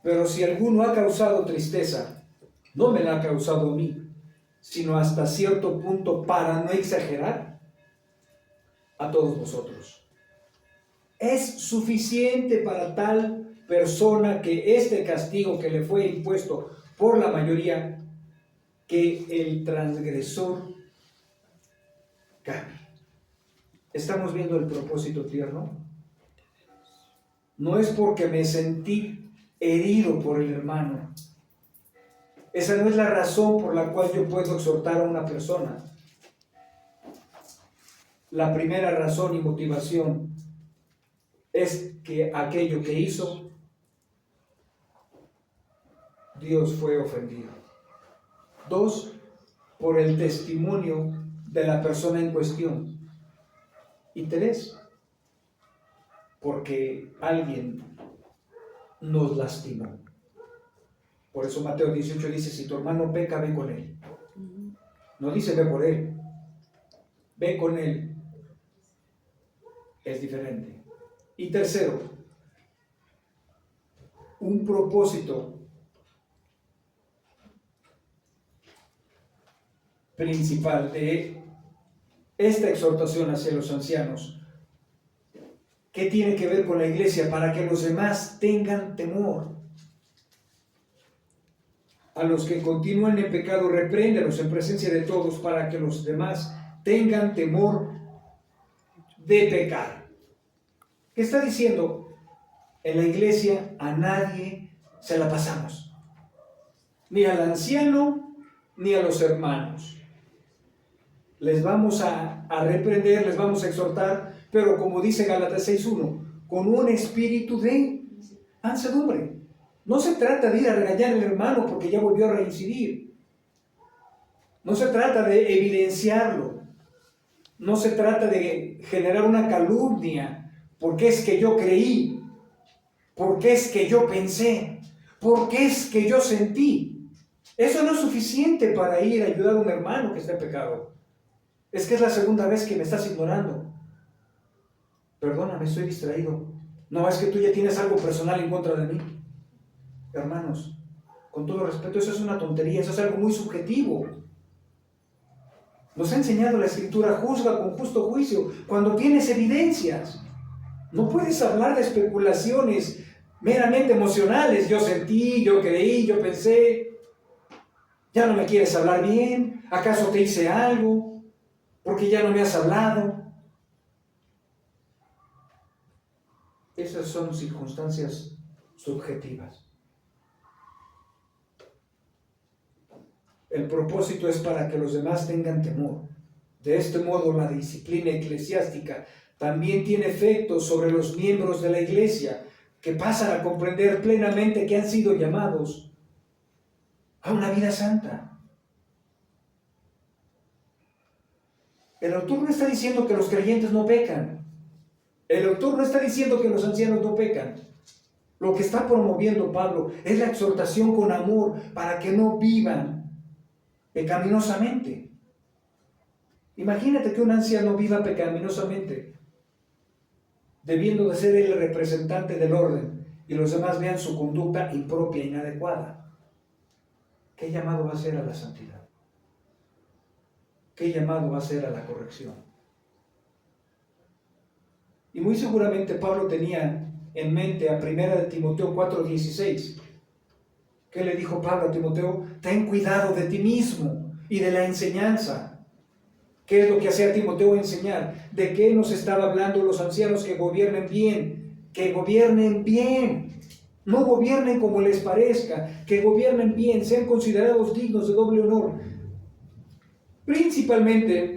Pero si alguno ha causado tristeza, no me la ha causado a mí, sino hasta cierto punto, para no exagerar, a todos vosotros. Es suficiente para tal persona que este castigo que le fue impuesto por la mayoría, que el transgresor cambie. ¿Estamos viendo el propósito tierno? No es porque me sentí herido por el hermano. Esa no es la razón por la cual yo puedo exhortar a una persona. La primera razón y motivación es que aquello que hizo, Dios fue ofendido. 2, por el testimonio de la persona en cuestión. Y 3, porque alguien nos lastimó. Por eso Mateo 18 dice, si tu hermano peca, ve con él. No dice ve por él, ve con él. Es diferente. Y tercero, un propósito principal de esta exhortación hacia los ancianos, que tiene que ver con la iglesia, para que los demás tengan temor. A los que continúan en pecado, repréndelos en presencia de todos, para que los demás tengan temor de pecar. ¿Qué está diciendo? En la iglesia a nadie se la pasamos, ni al anciano ni a los hermanos. Les vamos a reprender, les vamos a exhortar, pero como dice Gálatas 6:1, con un espíritu de mansedumbre. No se trata de ir a regañar al hermano porque ya volvió a reincidir. No se trata de evidenciarlo. No se trata de generar una calumnia, porque es que yo creí, porque es que yo pensé, porque es que yo sentí. Eso no es suficiente para ir a ayudar a un hermano que está en pecado. Es que es la segunda vez que me estás ignorando. Perdóname, estoy distraído. No, es que tú ya tienes algo personal en contra de mí. Hermanos, con todo respeto, eso es una tontería, eso es algo muy subjetivo. Nos ha enseñado la Escritura, juzga con justo juicio cuando tienes evidencias. No puedes hablar de especulaciones meramente emocionales. Yo sentí, yo creí, yo pensé. ¿Ya no me quieres hablar bien? ¿Acaso te hice algo? ¿Porque ya no me has hablado? Esas son circunstancias subjetivas. El propósito es para que los demás tengan temor. De este modo, la disciplina eclesiástica también tiene efectos sobre los miembros de la iglesia, que pasan a comprender plenamente que han sido llamados a una vida santa. El autor no está diciendo que los creyentes no pecan. El autor no está diciendo que los ancianos no pecan. Lo que está promoviendo Pablo es la exhortación con amor para que no vivan pecaminosamente. Imagínate que un anciano viva pecaminosamente, debiendo de ser el representante del orden, y los demás vean su conducta impropia e inadecuada. ¿Qué llamado va a ser a la santidad? ¿Qué llamado va a ser a la corrección? Y muy seguramente Pablo tenía en mente a 1 Timoteo 4:16, ¿Qué le dijo Pablo a Timoteo? Ten cuidado de ti mismo y de la enseñanza. ¿Qué es lo que hacía Timoteo enseñar? ¿De qué nos estaba hablando los ancianos? Que gobiernen bien, que gobiernen bien. No gobiernen como les parezca, que gobiernen bien, sean considerados dignos de doble honor. Principalmente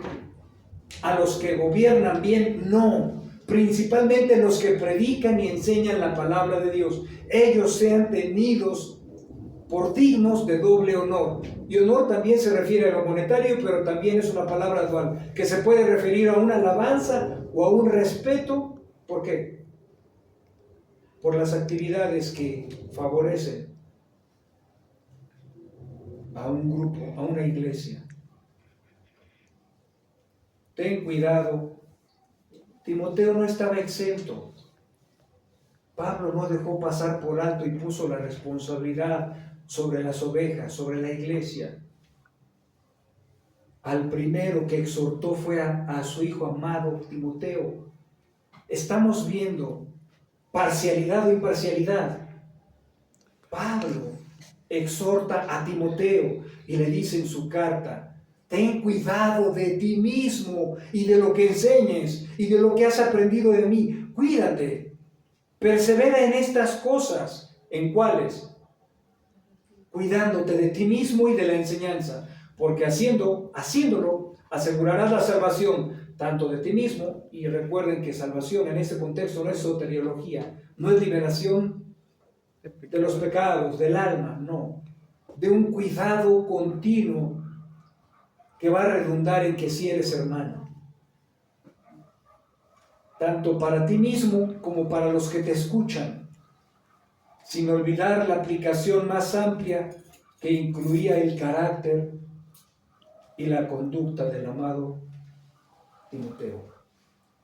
a los que gobiernan bien, no. Principalmente los que predican y enseñan la palabra de Dios. Ellos sean tenidos por dignos de doble honor. Y honor también se refiere a lo monetario, pero también es una palabra dual, que se puede referir a una alabanza o a un respeto. ¿Por qué? Por las actividades que favorecen a un grupo, a una iglesia. Ten cuidado. Timoteo no estaba exento. Pablo no dejó pasar por alto y puso la responsabilidad sobre las ovejas, sobre la iglesia. Al primero que exhortó fue a su hijo amado Timoteo. Estamos viendo parcialidad o imparcialidad. Pablo exhorta a Timoteo y le dice en su carta: ten cuidado de ti mismo y de lo que enseñes y de lo que has aprendido de mí. Cuídate, persevera en estas cosas. ¿En cuáles? Cuidándote de ti mismo y de la enseñanza, porque haciéndolo asegurarás la salvación tanto de ti mismo. Y recuerden que salvación en este contexto no es soteriología, no es liberación de los pecados, del alma, no, de un cuidado continuo que va a redundar en que sí eres hermano, tanto para ti mismo como para los que te escuchan, sin olvidar la aplicación más amplia que incluía el carácter y la conducta del amado Timoteo.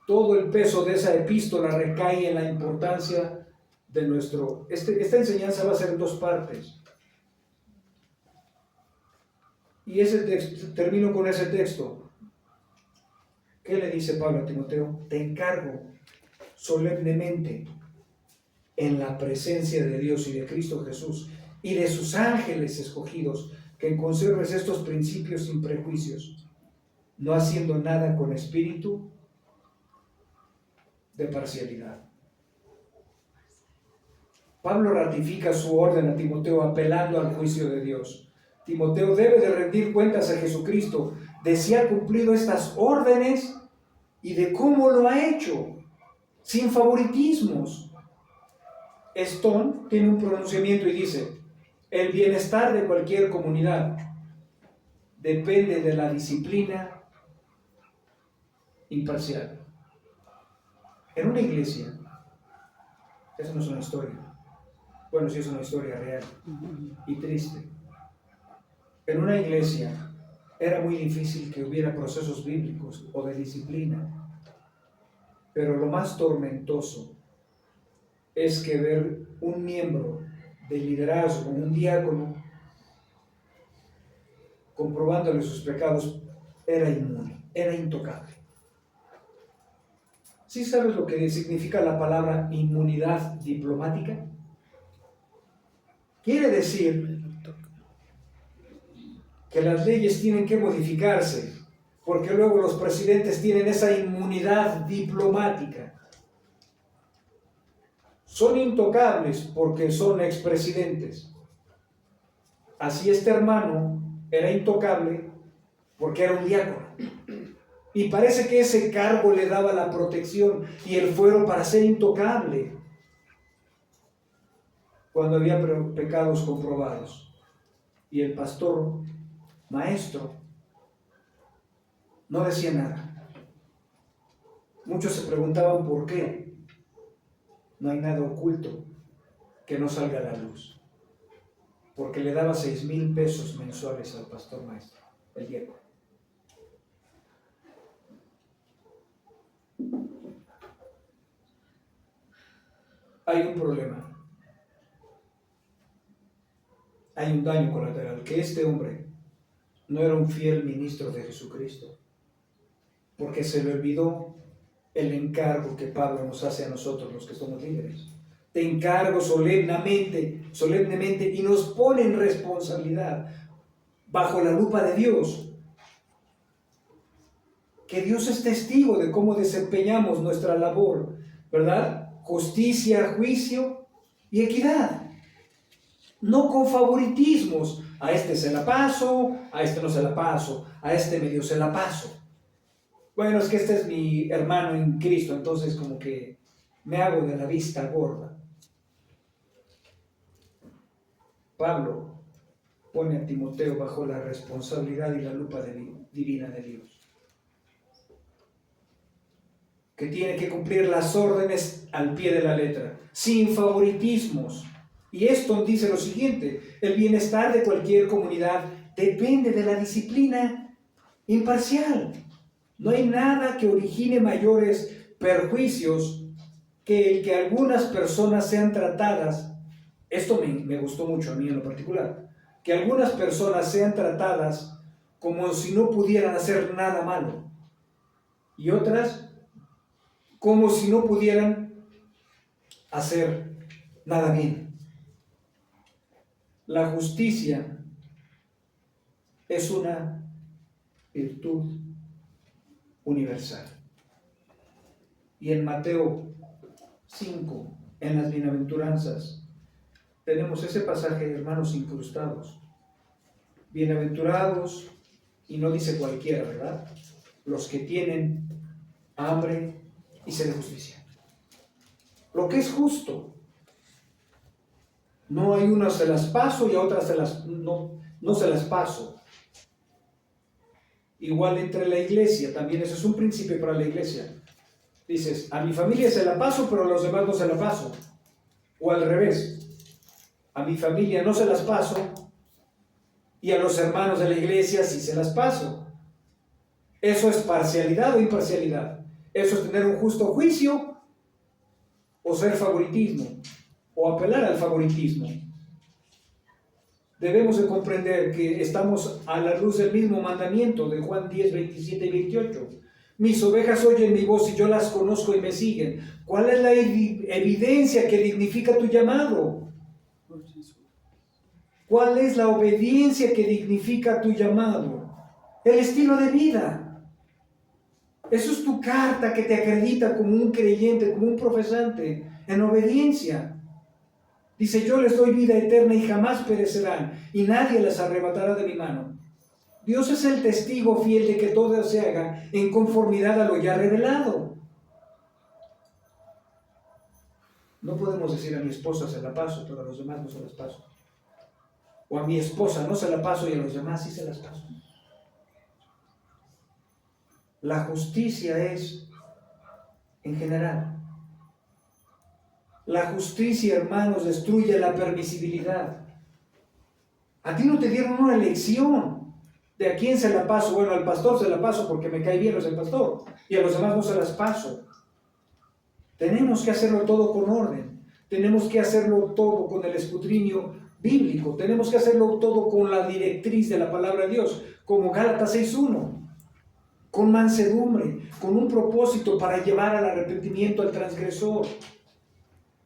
Todo el peso de esa epístola recae en la importancia de nuestro... Esta enseñanza va a ser en dos partes. Y termino con ese texto. ¿Qué le dice Pablo a Timoteo? Te encargo solemnemente en la presencia de Dios y de Cristo Jesús y de sus ángeles escogidos, que conserves estos principios sin prejuicios, no haciendo nada con espíritu de parcialidad. Pablo ratifica su orden a Timoteo apelando al juicio de Dios. Timoteo debe de rendir cuentas a Jesucristo de si ha cumplido estas órdenes y de cómo lo ha hecho, sin favoritismos. Stone tiene un pronunciamiento y dice: el bienestar de cualquier comunidad depende de la disciplina imparcial. En una iglesia, eso no es una historia, bueno, sí es una historia real y triste. En una iglesia era muy difícil que hubiera procesos bíblicos o de disciplina, pero lo más tormentoso es que ver un miembro de liderazgo, un diácono, comprobándole sus pecados, era inmune, era intocable. ¿Sí sabes lo que significa la palabra inmunidad diplomática? Quiere decir que las leyes tienen que modificarse, porque luego los presidentes tienen esa inmunidad diplomática. Son intocables porque son expresidentes. Así este hermano era intocable porque era un diácono. Y parece que ese cargo le daba la protección y el fuero para ser intocable cuando había pecados comprobados. Y el pastor, maestro, no decía nada. Muchos se preguntaban por qué. No hay nada oculto que no salga a la luz. Porque le daba 6,000 pesos mensuales al pastor maestro, el diácono. Hay un problema. Hay un daño colateral, que este hombre no era un fiel ministro de Jesucristo, porque se le olvidó el encargo que Pablo nos hace a nosotros, los que somos líderes. te encargo solemnemente, y nos pone en responsabilidad bajo la lupa de Dios. Que Dios es testigo de cómo desempeñamos nuestra labor, ¿verdad? Justicia, juicio y equidad. No con favoritismos. A este se la paso, a este no se la paso, a este medio se la paso. Bueno, es que este es mi hermano en Cristo, entonces como que me hago de la vista gorda. Pablo pone a Timoteo bajo la responsabilidad y la lupa divina de Dios, que tiene que cumplir las órdenes al pie de la letra, sin favoritismos. Y esto dice lo siguiente: el bienestar de cualquier comunidad depende de la disciplina imparcial. No hay nada que origine mayores perjuicios que el que algunas personas sean tratadas. Esto me gustó mucho a mí en lo particular, que algunas personas sean tratadas como si no pudieran hacer nada malo, y otras como si no pudieran hacer nada bien. La justicia es una virtud universal. Y en Mateo 5, en las bienaventuranzas, tenemos ese pasaje, hermanos, incrustados. Bienaventurados, y no dice cualquiera, ¿verdad? Los que tienen hambre y sed de justicia. Lo que es justo. No hay unas se las paso y a otras no se las paso. Igual entre la iglesia, también eso es un principio para la iglesia. Dices, a mi familia se la paso, pero a los demás no se la paso. O al revés, a mi familia no se las paso y a los hermanos de la iglesia sí se las paso. ¿Eso es parcialidad o imparcialidad? ¿Eso es tener un justo juicio o ser favoritismo? O apelar al favoritismo. Debemos de comprender que estamos a la luz del mismo mandamiento de Juan 10, 27 y 28. Mis ovejas oyen mi voz y yo las conozco y me siguen. ¿Cuál es la evidencia que dignifica tu llamado? ¿Cuál es la obediencia que dignifica tu llamado? El estilo de vida. Eso es tu carta que te acredita como un creyente, como un profesante en obediencia. Dice, yo les doy vida eterna y jamás perecerán, y nadie las arrebatará de mi mano. Dios es el testigo fiel de que todo se haga en conformidad a lo ya revelado. No podemos decir a mi esposa se la paso, pero a los demás no se las paso. O a mi esposa no se la paso y a los demás sí se las paso. La justicia es en general. La justicia, hermanos, destruye la permisibilidad. A ti no te dieron una elección de a quién se la paso. Bueno, al pastor se la paso porque me cae bien, es el pastor, y a los demás no se las paso. Tenemos que hacerlo todo con orden. Tenemos que hacerlo todo con el escudriño bíblico. Tenemos que hacerlo todo con la directriz de la palabra de Dios, como Gálatas 6:1. Con mansedumbre, con un propósito para llevar al arrepentimiento al transgresor.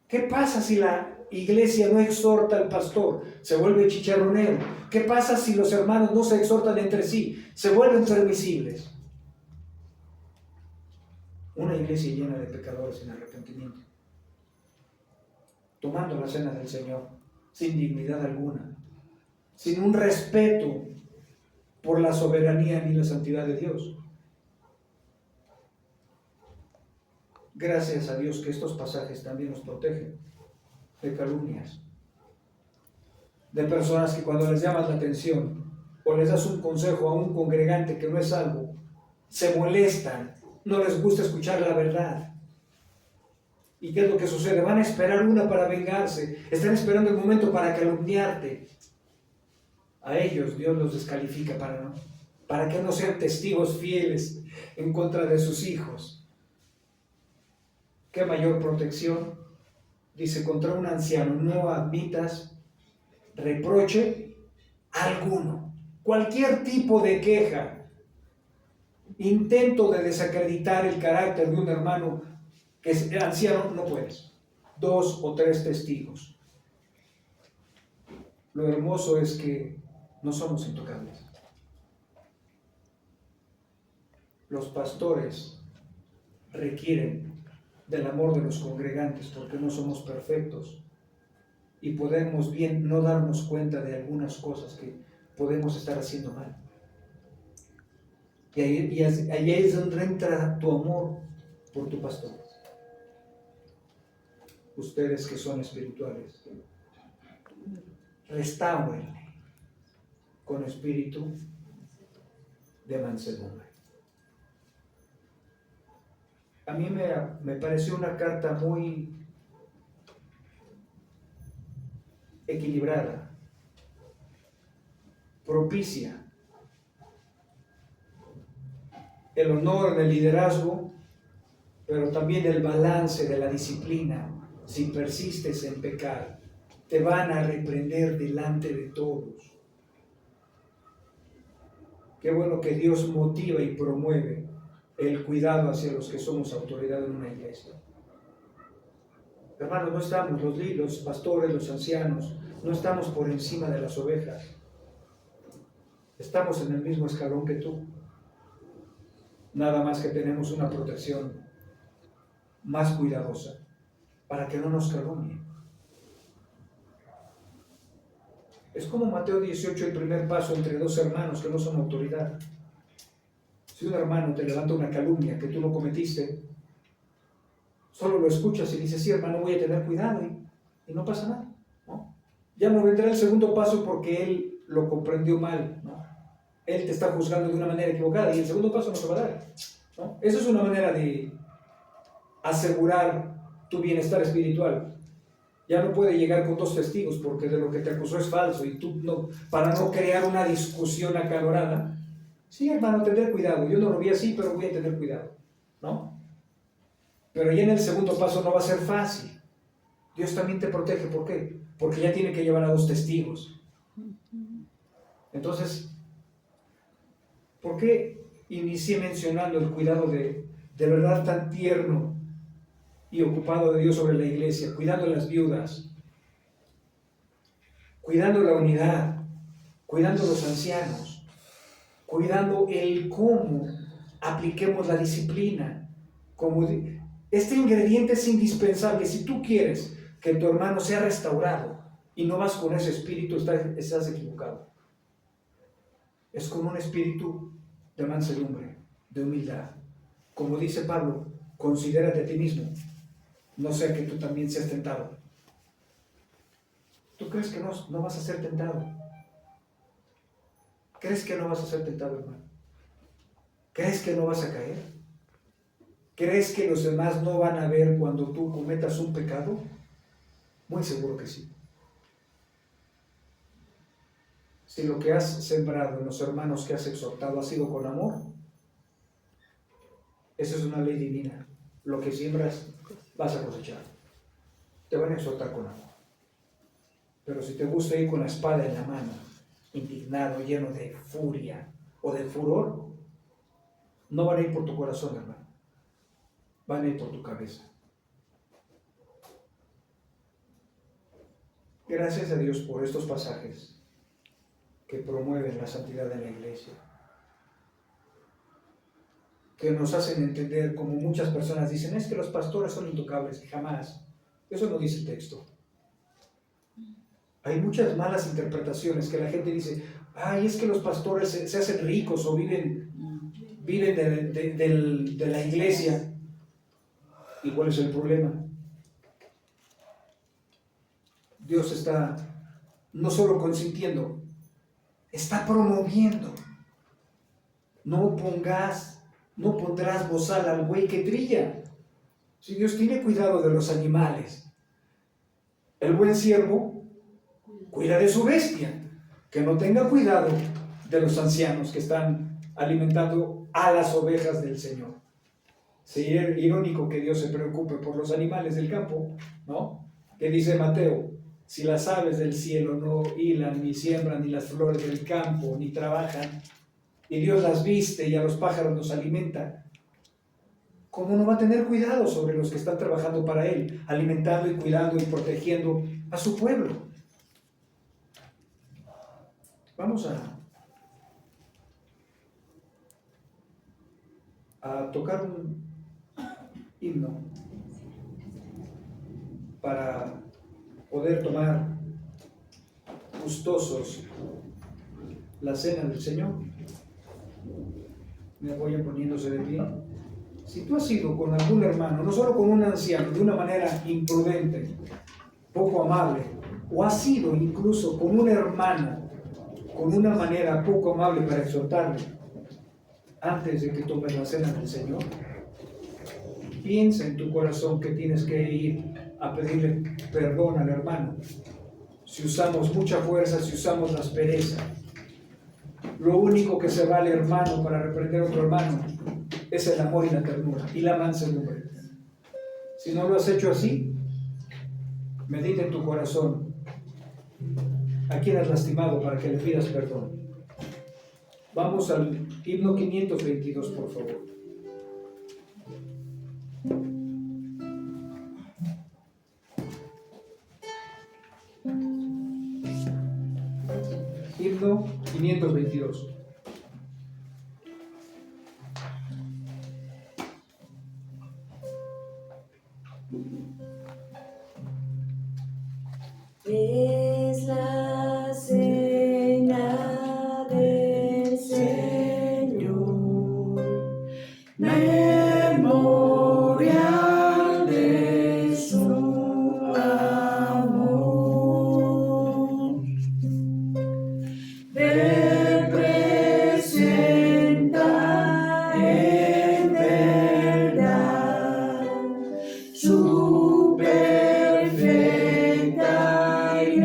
¿Qué pasa si la iglesia no exhorta al pastor? Se vuelve chicharronero. ¿Qué pasa si los hermanos no se exhortan entre sí? Se vuelven permisibles. Una iglesia llena de pecadores sin arrepentimiento, tomando la cena del Señor sin dignidad alguna, sin un respeto por la soberanía ni la santidad de Dios. Gracias a Dios que estos pasajes también nos protegen de calumnias, de personas que cuando les llamas la atención o les das un consejo a un congregante que no es salvo, se molestan, no les gusta escuchar la verdad. ¿Y qué es lo que sucede? Van a esperar una para vengarse, están esperando el momento para calumniarte. A ellos Dios los descalifica para que no sean testigos fieles en contra de sus hijos. ¿Qué mayor protección? Dice, contra un anciano no admitas reproche alguno. Cualquier tipo de queja, intento de desacreditar el carácter de un hermano que es anciano, no puedes. 2 o 3 testigos. Lo hermoso es que no somos intocables. Los pastores requieren del amor de los congregantes porque no somos perfectos y podemos bien no darnos cuenta de algunas cosas que podemos estar haciendo mal. Y ahí es donde entra tu amor por tu pastor. Ustedes que son espirituales, restáurenle con espíritu de mansedumbre. A mí me pareció una carta muy equilibrada, propicia el honor en el liderazgo, pero también el balance de la disciplina. Si persistes en pecar, te van a reprender delante de todos. Qué bueno que Dios motiva y promueve el cuidado hacia los que somos autoridad en una iglesia. Hermanos, no estamos, los pastores, los ancianos, no estamos por encima de las ovejas. Estamos en el mismo escalón que tú. Nada más que tenemos una protección más cuidadosa para que no nos calumnien. Es como Mateo 18, el primer paso entre dos hermanos que no son autoridad. Si un hermano te levanta una calumnia que tú no cometiste, solo lo escuchas y dices, sí, hermano, voy a tener cuidado y no pasa nada, ¿no? Ya no vendrá el segundo paso porque él lo comprendió mal, ¿no? Él te está juzgando de una manera equivocada y el segundo paso no se va a dar, ¿no? Esa es una manera de asegurar tu bienestar espiritual. Ya no puede llegar con 2 testigos porque de lo que te acusó es falso y tú no, para no crear una discusión acalorada. Sí, hermano, tener cuidado. Yo no lo vi así, pero voy a tener cuidado, ¿no? Pero ya en el segundo paso no va a ser fácil. Dios también te protege. ¿Por qué? Porque ya tiene que llevar a 2 testigos. Entonces, ¿por qué inicié mencionando el cuidado de verdad tan tierno y ocupado de Dios sobre la iglesia, cuidando a las viudas, cuidando la unidad, cuidando a los ancianos, cuidando el cómo apliquemos la disciplina? Este ingrediente es indispensable. Si tú quieres que tu hermano sea restaurado y no vas con ese espíritu, estás equivocado. Es con un espíritu de mansedumbre, de humildad. Como dice Pablo, considérate a ti mismo, no sea que tú también seas tentado. ¿Tú crees que no vas a ser tentado? ¿Crees que no vas a ser tentado, hermano? ¿Crees que no vas a caer? ¿Crees que los demás no van a ver cuando tú cometas un pecado? Muy seguro que sí. Si lo que has sembrado en los hermanos que has exhortado ha sido con amor, esa es una ley divina. Lo que siembras vas a cosechar. Te van a exhortar con amor. Pero si te gusta ir con la espada en la mano, indignado, lleno de furia o de furor, no van a ir por tu corazón, hermano. Van a ir por tu cabeza. Gracias a Dios por estos pasajes que promueven la santidad de la iglesia, que nos hacen entender, como muchas personas dicen, es que los pastores son intocables. Jamás. Eso no dice el texto. Hay muchas malas interpretaciones que la gente dice, ay, es que los pastores se hacen ricos o viven de la iglesia. ¿Y cuál es el problema? Dios está no solo consintiendo, está promoviendo. No pondrás bozal al buey que trilla. Si Dios tiene cuidado de los animales, el buen siervo cuida de su bestia, que no tenga cuidado de los ancianos que están alimentando a las ovejas del Señor. Sería irónico que Dios se preocupe por los animales del campo, ¿no? Que dice Mateo, si las aves del cielo no hilan, ni siembran, ni las flores del campo, ni trabajan, y Dios las viste y a los pájaros los alimenta, ¿cómo no va a tener cuidado sobre los que están trabajando para Él, alimentando y cuidando y protegiendo a su pueblo? Vamos a tocar un himno para poder tomar gustosos la cena del Señor. Me voy poniéndose de pie. Si tú has ido con algún hermano, no solo con un anciano, de una manera imprudente, poco amable, o has ido incluso con una hermana, con una manera poco amable para exhortarle, antes de que tomes la cena del Señor, piensa en tu corazón que tienes que ir a pedirle perdón al hermano. Si usamos mucha fuerza, si usamos la aspereza, lo único que se vale, hermano, para reprender a otro hermano es el amor y la ternura y la mansedumbre. Si no lo has hecho así, medita en tu corazón a quien has lastimado para que le pidas perdón. Vamos al himno 522, por favor. Himno 522. Es la cena del Señor, memorial de su amor. Representa en verdad su perfecta y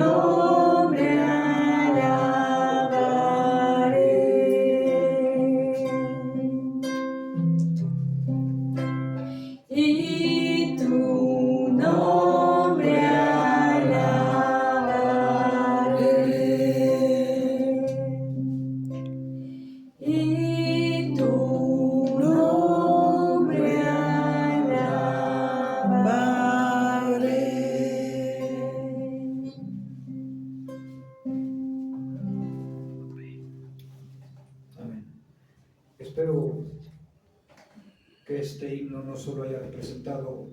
nombre alabaré. Y tu nombre alabaré. Y tu nombre alabaré. Amén. Espero que este himno no solo haya representado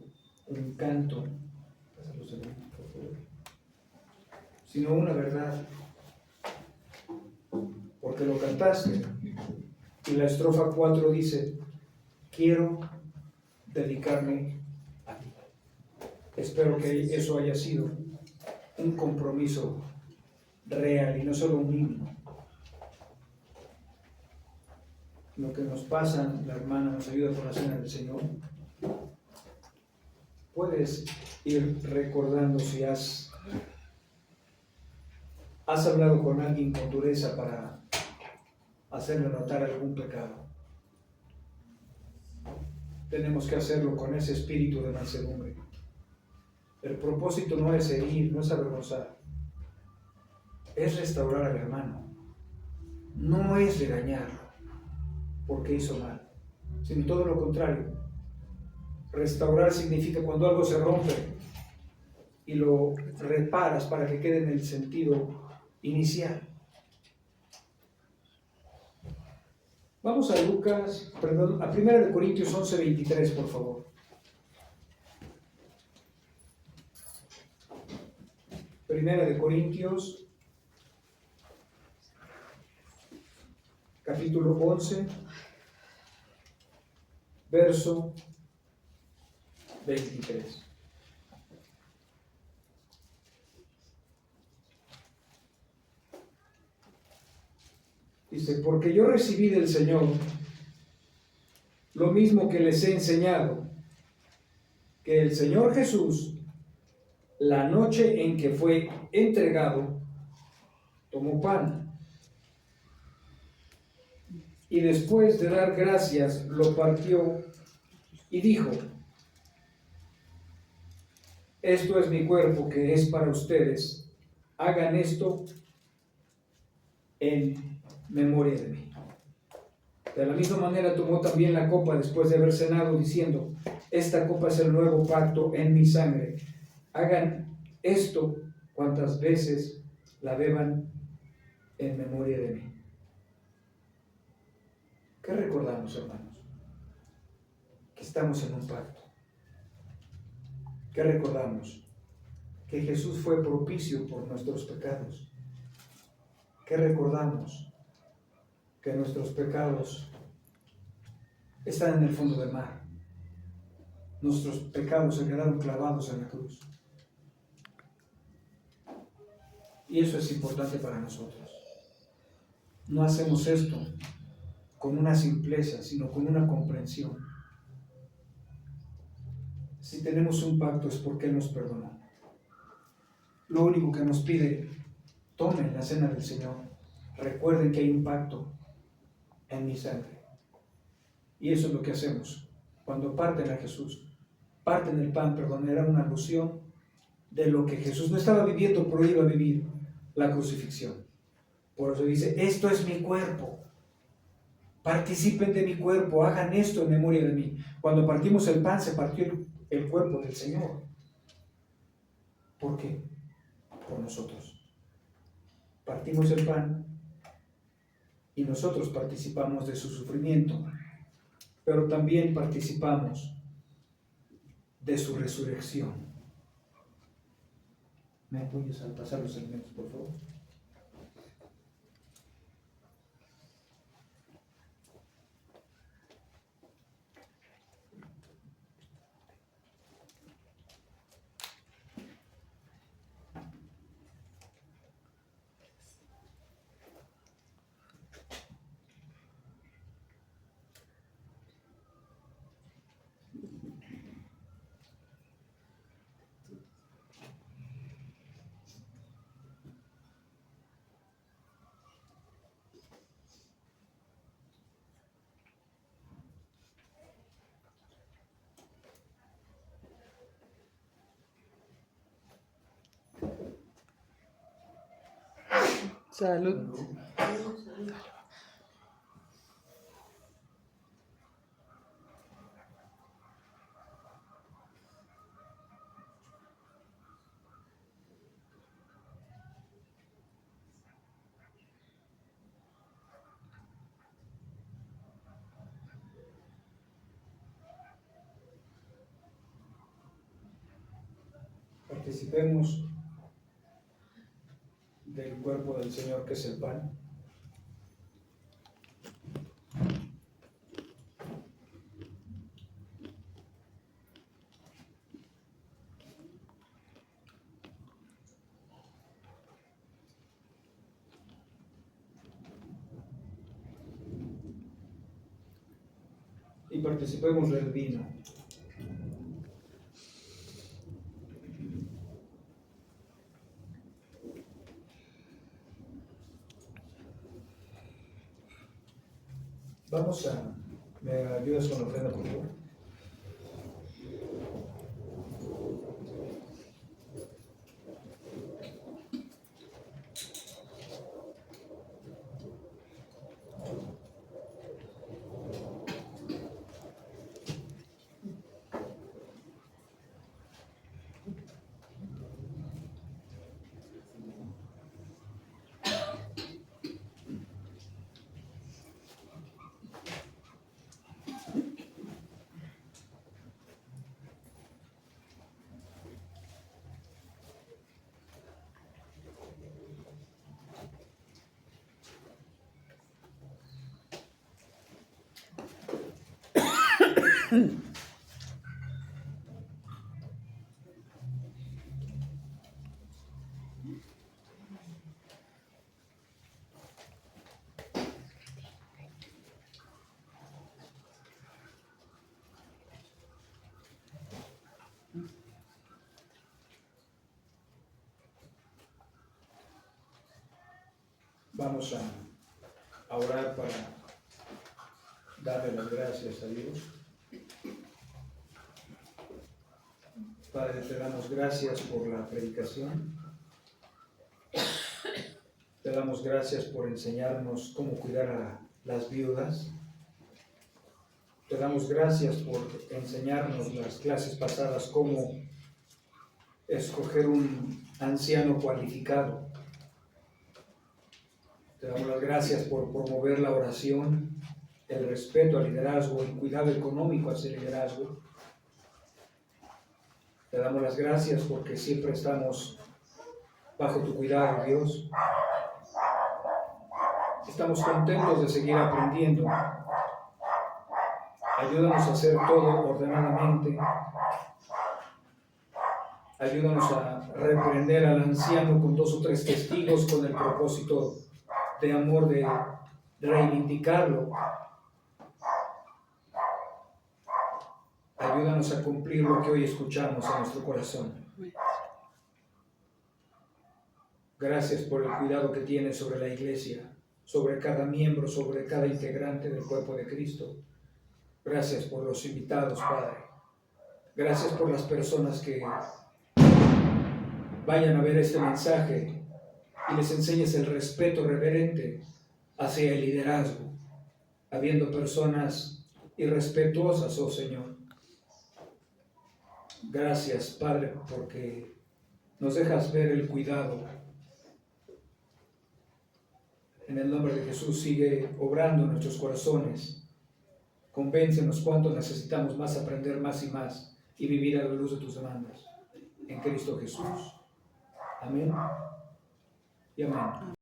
un canto, sino una verdad, porque lo cantaste. Y la estrofa 4 dice, quiero dedicarme a ti. Espero que eso haya sido un compromiso real y no solo un himno. Lo que nos pasa, la hermana nos ayuda con la cena del Señor. Puedes ir recordando si has hablado con alguien con dureza para hacerle notar algún pecado. Tenemos que hacerlo con ese espíritu de mansedumbre. El propósito no es herir, no es avergonzar, es restaurar al hermano. No es regañarlo porque hizo mal, sino todo lo contrario. Restaurar significa cuando algo se rompe y lo reparas para que quede en el sentido inicial. Vamos a a 1 Corintios 11:23, por favor. 1 Corintios, capítulo 11, verso 23. Dice, porque yo recibí del Señor lo mismo que les he enseñado, que el Señor Jesús, la noche en que fue entregado, tomó pan y después de dar gracias lo partió y dijo, esto es mi cuerpo que es para ustedes, hagan esto en memoria de mí. De la misma manera tomó también la copa después de haber cenado, diciendo, esta copa es el nuevo pacto en mi sangre. Hagan esto cuantas veces la beban en memoria de mí. ¿Qué recordamos, hermanos? Que estamos en un pacto. ¿Qué recordamos? Que Jesús fue propicio por nuestros pecados. ¿Qué recordamos? Que nuestros pecados están en el fondo del mar. Nuestros pecados se quedaron clavados en la cruz. Y eso es importante para nosotros. No hacemos esto con una simpleza, sino con una comprensión. Si tenemos un pacto es porque Él nos perdonó. Lo único que nos pide, tomen la cena del Señor. Recuerden que hay un pacto en mi sangre. Y eso es lo que hacemos. Cuando parten a Jesús, parten el pan, era una alusión de lo que Jesús no estaba viviendo, pero iba a vivir, la crucifixión. Por eso dice, esto es mi cuerpo. Participen de mi cuerpo, hagan esto en memoria de mí. Cuando partimos el pan, se partió el cuerpo del Señor. ¿Por qué? Por nosotros. Partimos el pan y nosotros participamos de su sufrimiento, pero también participamos de su resurrección. ¿Me apoyas a pasar los elementos, por favor? Salud. Participemos del cuerpo del Señor, que es el pan. Y participemos del vino. Vamos a... ¿Me ayudas con la ofrenda, por favor? Vamos a orar para darle las gracias a Dios. Padre, te damos gracias por la predicación. Te damos gracias por enseñarnos cómo cuidar a las viudas. Te damos gracias por enseñarnos las clases pasadas cómo escoger un anciano cualificado. Te damos las gracias por promover la oración, el respeto al liderazgo, el cuidado económico hacia el liderazgo. Te damos las gracias porque siempre estamos bajo tu cuidado, Dios. Estamos contentos de seguir aprendiendo. Ayúdanos a hacer todo ordenadamente. Ayúdanos a reprender al anciano con 2 o 3 testigos con el propósito de amor, de reivindicarlo. Ayúdanos a cumplir lo que hoy escuchamos en nuestro corazón. Gracias por el cuidado que tienes sobre la iglesia, sobre cada miembro, sobre cada integrante del cuerpo de Cristo. Gracias por los invitados, Padre. Gracias por las personas que vayan a ver este mensaje y les enseñes el respeto reverente hacia el liderazgo, habiendo personas irrespetuosas, oh Señor. Gracias, Padre, porque nos dejas ver el cuidado. En el nombre de Jesús, sigue obrando en nuestros corazones. Convéncenos cuánto necesitamos más aprender más y más y vivir a la luz de tus demandas. En Cristo Jesús. Amén y amén.